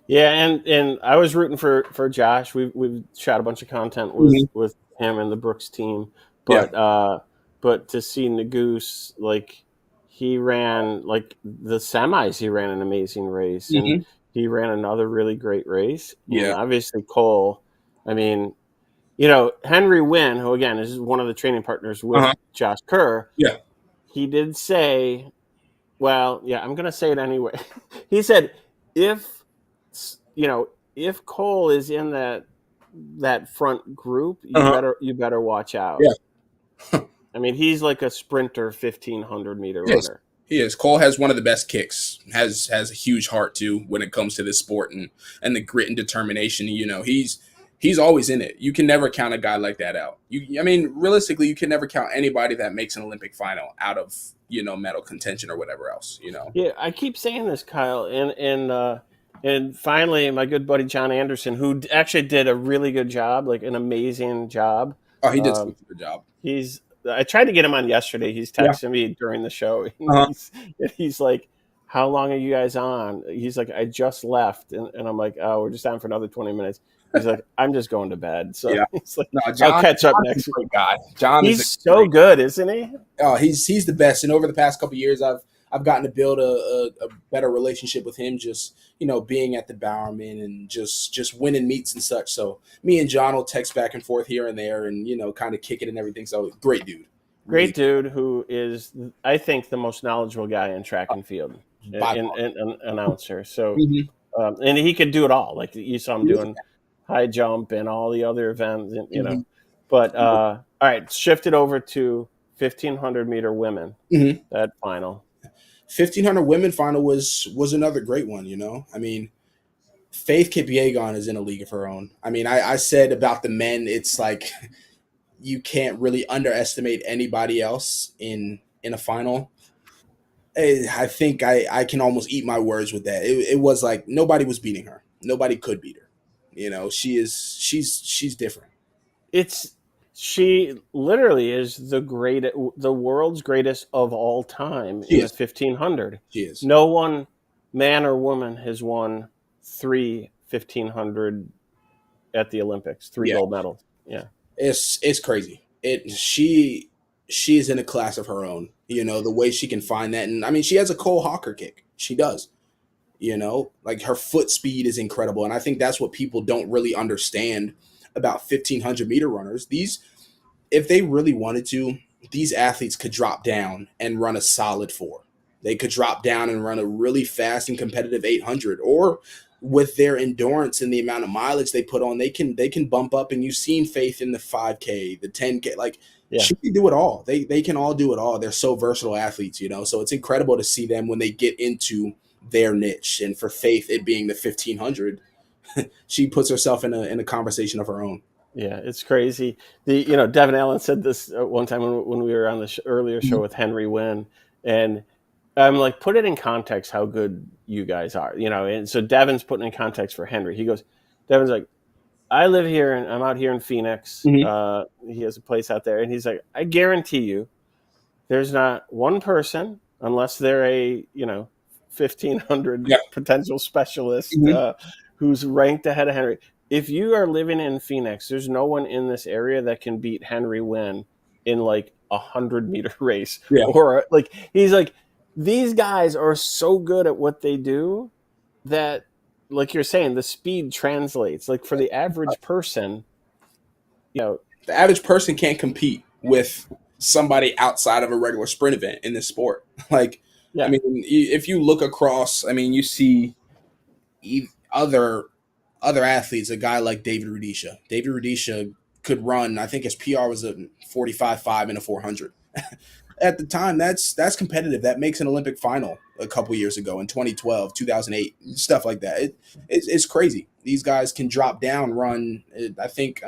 Yeah, and I was rooting for Josh. We've shot a bunch of content with him and the Brooks team, but to see Nagoose, like, he ran like the semis. He ran an amazing race, and he ran another really great race. Yeah. And obviously Cole, I mean, you know, Henry Wynn, who again is one of the training partners with Josh Kerr, Yeah. he did say, well, yeah, I'm going to say it anyway. He said, if, you know, if Cole is in that front group, you better watch out. Yeah. I mean, he's like a sprinter, 1,500-meter He is. runner. He is. Cole has one of the best kicks. Has a huge heart too when it comes to this sport and the grit and determination. You know, he's always in it. You can never count a guy like that out. I mean, realistically, you can never count anybody that makes an Olympic final out of, you know, medal contention or whatever else. You know. Yeah, I keep saying this, Kyle, and finally, my good buddy John Anderson, who actually did a really good job, like an amazing job. Oh, he did such a good job. I tried to get him on yesterday. He's texting me during the show. He's like, how long are you guys on? He's like, I just left. And I'm like, oh, we're just on for another 20 minutes. He's like, I'm just going to bed. So he's like, no, I'll catch up next week. Guy. John he's so good, isn't he? Oh, he's the best. And over the past couple of years, I've gotten to build a better relationship with him, just, you know, being at the Bowerman and just winning meets and such. So me and John will text back and forth here and there and, you know, kind of kick it and everything. So great dude. Great dude who is, I think, the most knowledgeable guy in track and field and announcer. So, and he could do it all. Like you saw him doing high jump and all the other events, you know. But, all right, shift it over to 1,500-meter women, that final. 1,500 women final was another great one, you know. I mean, Faith Kipyegon is in a league of her own. I mean, I said about the men, it's like you can't really underestimate anybody else in a final. I think I can almost eat my words with that. It was like nobody was beating her. Nobody could beat her. You know, she's different. She literally is the world's greatest of all time in the 1,500. She is. No one, man or woman, has won 3 1,500 at the Olympics, 3 gold medals. Yeah, it's crazy. She is in a class of her own. You know, the way she can find that, and I mean, she has a Cole Hawker kick. She does. You know, like her foot speed is incredible, and I think that's what people don't really understand about 1,500-meter runners. If they really wanted to, these athletes could drop down and run a solid 4. They could drop down and run a really fast and competitive 800, or with their endurance and the amount of mileage they put on, they can bump up. And you've seen Faith in the 5K, the 10K, like she can do it all. They can all do it all. They're so versatile athletes, you know. So it's incredible to see them when they get into their niche. And for Faith, it being the 1,500, she puts herself in a conversation of her own. Yeah, it's crazy. Devin Allen said this one time when we were on the earlier show with Henry Wynn, and I'm like, put it in context how good you guys are, you know. And so Devin's putting in context for Henry. Devin's like, I live here and I'm out here in Phoenix. He has a place out there, and he's like, I guarantee you, there's not one person, unless they're a 1,500 potential specialist who's ranked ahead of Henry. If you are living in Phoenix, there's no one in this area that can beat Henry Wynn in like 100-meter race. Yeah. Or like, he's like, these guys are so good at what they do that, like you're saying, the speed translates. Like for the average person, the average person can't compete with somebody outside of a regular sprint event in this sport. Like, I mean, if you look across, I mean, you see other athletes, a guy like David Rudisha. David Rudisha could run, I think his PR was a 45.5 in a 400. At the time, that's competitive. That makes an Olympic final a couple years ago in 2012, 2008, stuff like that. It's crazy. These guys can drop down, run. I think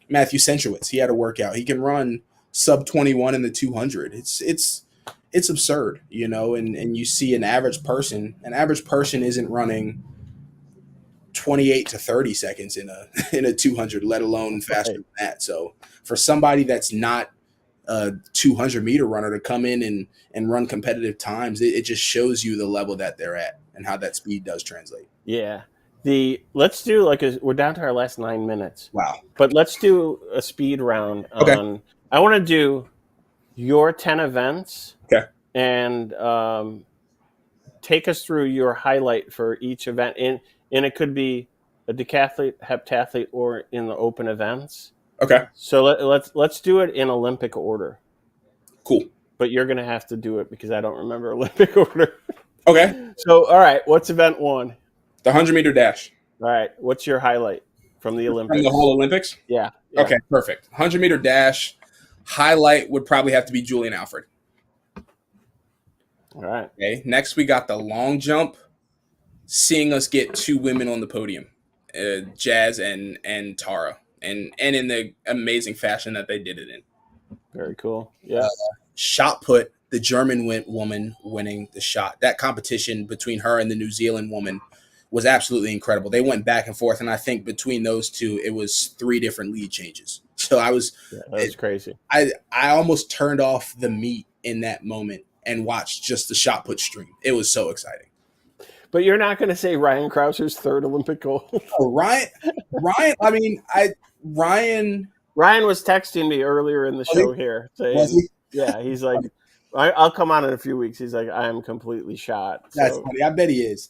Matthew Centrowitz, he had a workout. He can run sub 21 in the 200. It's absurd, you know, and you see an average person isn't running 28 to 30 seconds in a 200, let alone faster than that. So for somebody that's not a 200-meter runner to come in and run competitive times, it just shows you the level that they're at and how that speed does translate. Yeah. Let's do we're down to our last 9 minutes. Wow. But let's do a speed round. Okay. I want to do your 10 events. Okay. And take us through your highlight for each event, and it could be a decathlete, heptathlete, or in the open events. Okay. So let's do it in Olympic order. Cool. But you're going to have to do it because I don't remember Olympic order. Okay. So, all right, what's event 1? The 100-meter dash. All right, what's your highlight from the Olympics? From the whole Olympics? Yeah. Okay, perfect. 100-meter dash. Highlight would probably have to be Julian Alfred. All right. Okay. Next, we got the long jump. Seeing us get 2 women on the podium, Jazz and Tara, and in the amazing fashion that they did it in. Very cool. Yeah. Shot put, the German woman winning the shot. That competition between her and the New Zealand woman was absolutely incredible. They went back and forth, and I think between those two, it was 3 different lead changes. So that was crazy. I almost turned off the meet in that moment and watched just the shot put stream. It was so exciting. But you're not going to say Ryan Krauser's 3rd Olympic gold. Oh, Ryan. I mean, Ryan was texting me earlier in the show here saying, yeah, he's like, I'll come on in a few weeks. He's like, I am completely shot. So. That's funny. I bet he is.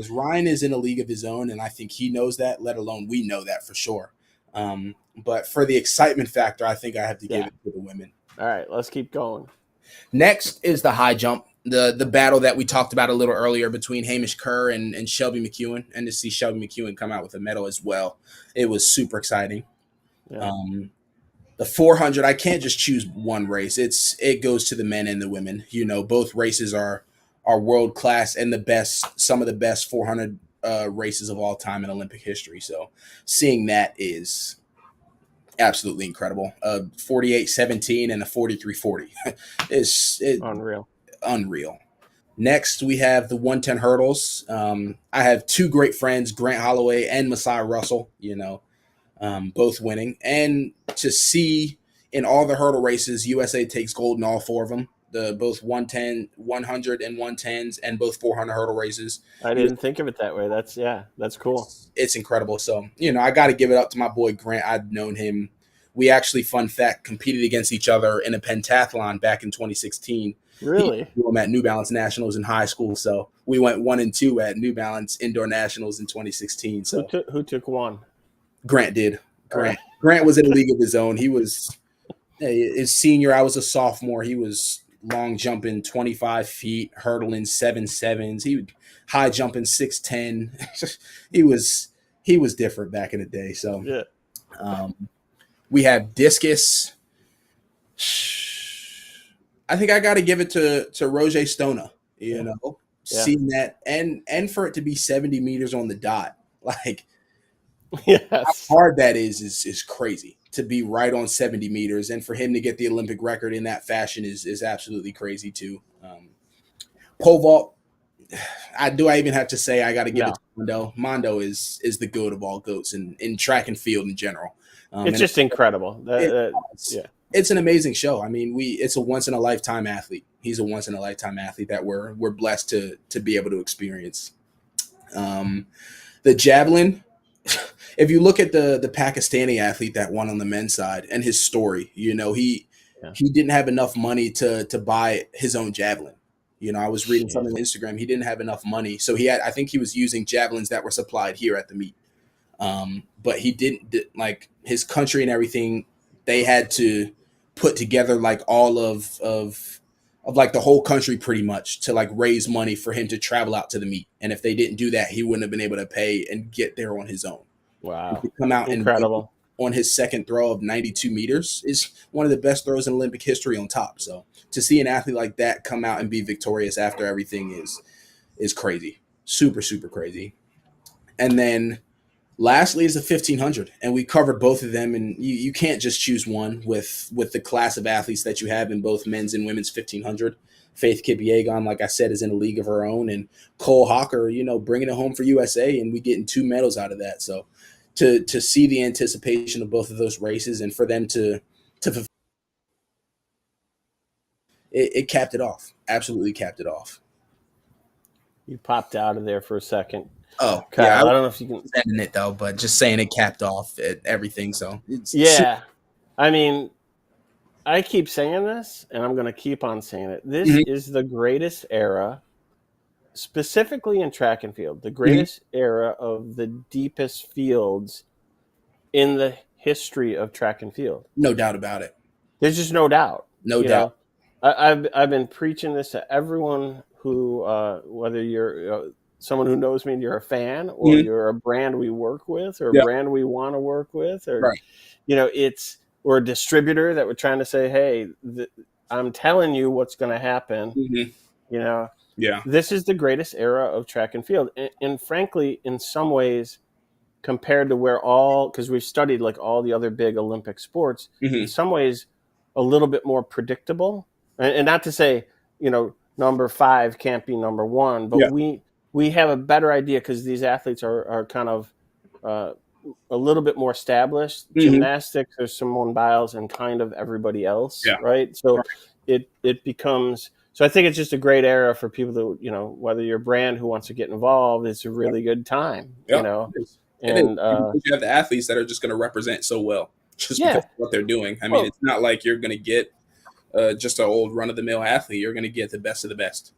Ryan is in a league of his own, and I think he knows that, let alone we know that for sure. But for the excitement factor, I think I have to give it to the women. All right, let's keep going. Next is the high jump, the battle that we talked about a little earlier between Hamish Kerr and Shelby McEwen, and to see Shelby McEwen come out with a medal as well. It was super exciting. Yeah. The 400, I can't just choose one race. It goes to the men and the women. You know, both races are world class and some of the best 400 races of all time in Olympic history. So seeing that is absolutely incredible. 48.17 and a 43.40 is unreal. Next, we have the 110 hurdles. I have 2 great friends, Grant Holloway and Messiah Russell, you know, both winning. And to see in all the hurdle races, USA takes gold in all 4 of them. Both 110, 100 and 110s, and both 400 hurdle races. I didn't think of it that way. That's cool. It's incredible. So, you know, I got to give it up to my boy Grant. I've known him. We actually, fun fact, competed against each other in a pentathlon back in 2016. Really? We were at New Balance Nationals in high school. So we went 1 and 2 at New Balance Indoor Nationals in 2016. So who took 1? Grant did. Grant was in a league of his own. He was his senior. I was a sophomore. He was long jumping 25 feet, hurdling 7.7s. He would high jumping 6'10". he was different back in the day. So yeah. We have discus. I think I got to give it to Roger Stona. You know, seeing that and for it to be 70 meters on the dot, like how hard that is crazy. To be right on 70 meters, and for him to get the Olympic record in that fashion is absolutely crazy too. Pole vault, I even have to say I got to give it to Mondo. Mondo is the goat of all goats in track and field in general. It's just incredible. It's an amazing show. I mean, it's a once in a lifetime athlete. He's a once in a lifetime athlete that we're blessed to be able to experience. The javelin. If you look at the Pakistani athlete that won on the men's side and his story, you know, he didn't have enough money to buy his own javelin. You know, I was reading something on Instagram. He didn't have enough money. So I think he was using javelins that were supplied here at the meet. But he didn't, like, his country and everything, they had to put together like all of like the whole country pretty much to like raise money for him to travel out to the meet. And if they didn't do that, he wouldn't have been able to pay and get there on his own. Wow. To come out incredible on his second throw of 92 meters is one of the best throws in Olympic history on top. So to see an athlete like that come out and be victorious after everything is crazy. Super, super crazy. And then lastly is the 1500, and we covered both of them, and you can't just choose one with the class of athletes that you have in both men's and women's 1500. Faith Kipyegon, like I said, is in a league of her own, and Cole Hawker, you know, bringing it home for USA, and we getting 2 medals out of that. So to see the anticipation of both of those races and for them to fulfill, it capped it off. Absolutely capped it off. You popped out of there for a second. Oh, Kyle, yeah. I don't know if you can send it though, but just saying it capped off everything. So I mean, I keep saying this, and I'm going to keep on saying it. This is the greatest era specifically in track and field, the greatest era of the deepest fields in the history of track and field. No doubt about it. There's just no doubt. No doubt. I've been preaching this to everyone who, whether you're someone who knows me and you're a fan, or you're a brand we work with, or a brand we want to work with, or or a distributor that we're trying to say, hey, I'm telling you what's going to happen. This is the greatest era of track and field, and frankly, in some ways, compared to because we've studied like all the other big Olympic sports, in some ways, a little bit more predictable. And not to say, number 5 can't be number 1, but we have a better idea because these athletes are kind of a little bit more established. Gymnastics, there's Simone Biles and kind of everybody else, right? So it becomes. So I think it's just a great era for people to, whether you're a brand who wants to get involved, it's a really good time, And you have the athletes that are just going to represent so well just because of what they're doing. I mean, it's not like you're going to get just an old run-of-the-mill athlete. You're going to get the best of the best.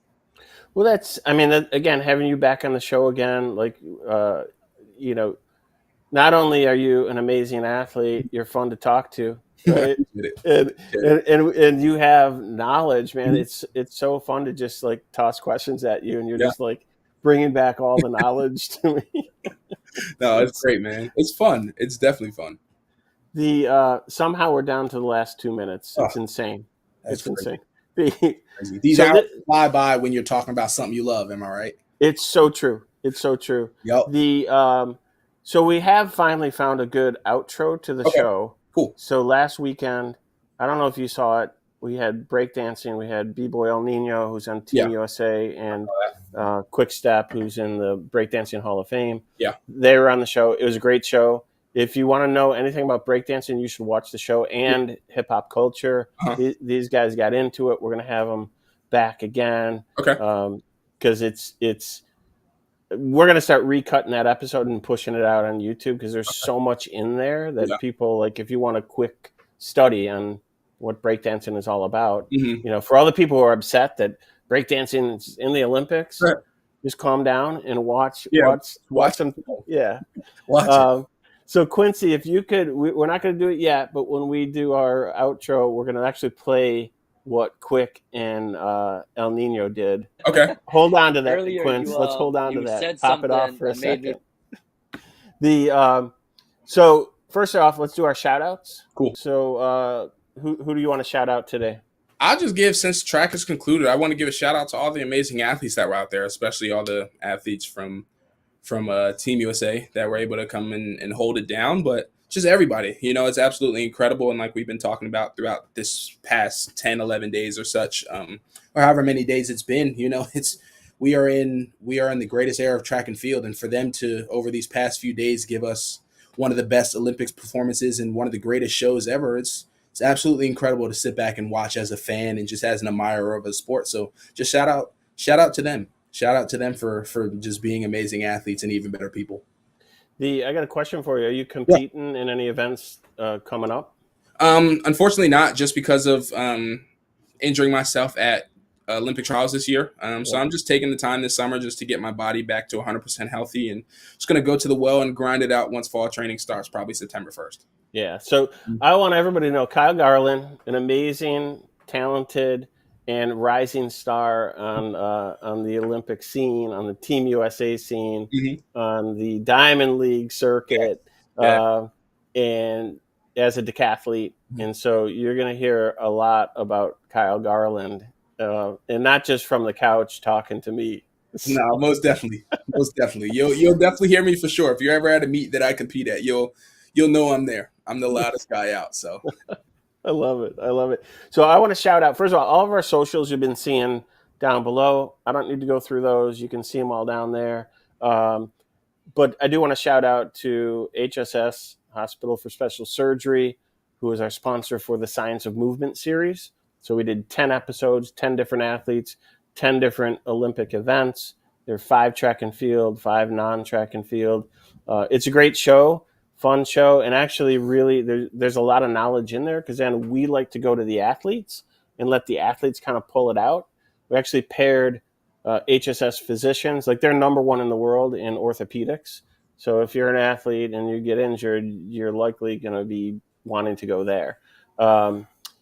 Well, again, having you back on the show again, like, not only are you an amazing athlete, you're fun to talk to, right? and you have knowledge, man. It's so fun to just like toss questions at you, and you're just like bringing back all the knowledge to me. No, it's great, man. It's fun. It's definitely fun. Somehow we're down to the last 2 minutes. It's insane. It's insane. These hours fly by when you're talking about something you love. Am I right? It's so true. It's so true. Yep. So we have finally found a good outro to the show. Cool. So last weekend, I don't know if you saw it, we had breakdancing. We had B-Boy El Nino, who's on Team USA, and Quick Step, who's in the Breakdancing Hall of Fame. Yeah. They were on the show. It was a great show. If you want to know anything about breakdancing, you should watch the show and hip-hop culture. These guys got into it. We're going to have them back again. Okay. Because we're going to start recutting that episode and pushing it out on YouTube because there's so much in there that people, like, if you want a quick study on what breakdancing is all about, for all the people who are upset that breakdancing is in the Olympics, just calm down and watch them. Yeah. Watch it. So Quincy, if you could, we're not going to do it yet, but when we do our outro, we're going to actually play what Quick and El Nino did. Okay. Hold on to that, Earlier, Quince. Let's hold on to that. Pop it off for a second. So first off, let's do our shout outs. Cool. So who do you want to shout out today? I'll just give, since track is concluded, I want to give a shout out to all the amazing athletes that were out there, especially all the athletes from Team USA that were able to come in and hold it down, but just everybody, it's absolutely incredible. And like we've been talking about throughout this past 10, 11 days or such, or however many days it's been, we are in the greatest era of track and field. And for them to, over these past few days, give us one of the best Olympics performances and one of the greatest shows ever, it's absolutely incredible to sit back and watch as a fan and just as an admirer of a sport. So just shout out to them. Shout out to them for just being amazing athletes and even better people. I got a question for you. Are you competing in any events coming up? Unfortunately not, just because of injuring myself at Olympic trials this year. So I'm just taking the time this summer just to get my body back to 100% healthy and just going to go to the well and grind it out once fall training starts, probably September 1st. Yeah. So I want everybody to know Kyle Garland, an amazing, talented, and rising star on the Olympic scene, on the Team USA scene, on the Diamond League circuit, and as a decathlete. And so you're going to hear a lot about Kyle Garland, and not just from the couch talking to me. No, most definitely. Most definitely. You'll definitely hear me for sure. If you're ever at a meet that I compete at, you'll know I'm there. I'm the loudest guy out, so... I love it. So I want to shout out, first of all of our socials you've been seeing down below. I don't need to go through those. You can see them all down there. But I do want to shout out to HSS, Hospital for Special Surgery, who is our sponsor for the Science of Movement series. So we did 10 episodes, 10 different athletes, 10 different Olympic events. There are 5 track and field, 5 non-track and field. It's a great show. Fun show, and actually really there's a lot of knowledge in there because then we like to go to the athletes and let the athletes kind of pull it out. We actually paired HSS physicians. Like they're number one in the world in orthopedics. So if you're an athlete and you get injured, you're likely going to be wanting to go there.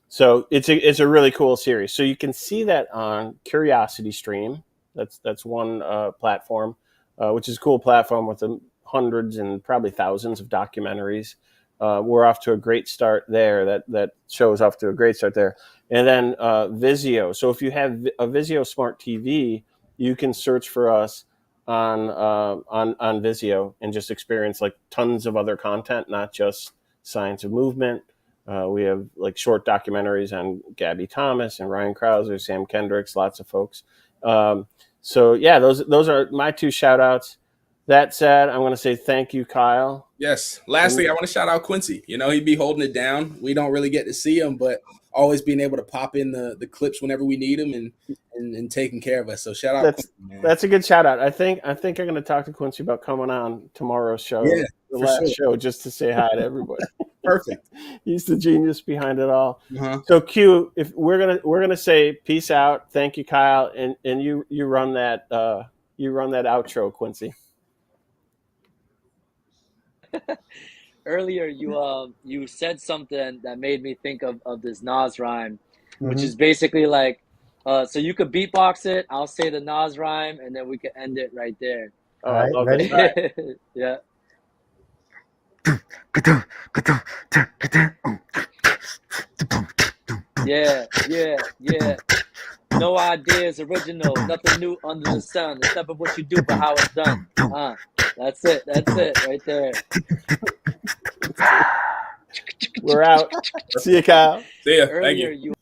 So it's a really cool series. So you can see that on Curiosity Stream. That's one platform, which is a cool platform with hundreds and probably thousands of documentaries. We're off to a great start there. That show's off to a great start there. And then VIZIO. So if you have a VIZIO Smart TV, you can search for us on VIZIO and just experience like tons of other content, not just science of movement. We have like short documentaries on Gabby Thomas and Ryan Krauser, Sam Kendricks, lots of folks. So yeah, those are my two shout outs. That said, I'm going to say thank you, Kyle. Yes. Lastly, I want to shout out Quincy. You know, he'd be holding it down. We don't really get to see him, but always being able to pop in the clips whenever we need him and taking care of us. So shout out Quincy, man. That's a good shout out. I think I'm going to talk to Quincy about coming on tomorrow's show, the last show, just to say hi to everybody. Perfect. He's the genius behind it all. Uh-huh. So Q, if we're gonna say peace out, thank you, Kyle, and you run that outro, Quincy. Earlier, you said something that made me think of this Nas rhyme, which is basically like, so you could beatbox it. I'll say the Nas rhyme, and then we can end it right there. All right, ready? Yeah. Yeah. No ideas, original, nothing new under the sun. It's never what you do, but how it's done. That's it right there. We're out. See you, Kyle. See ya. Earlier, Thank you.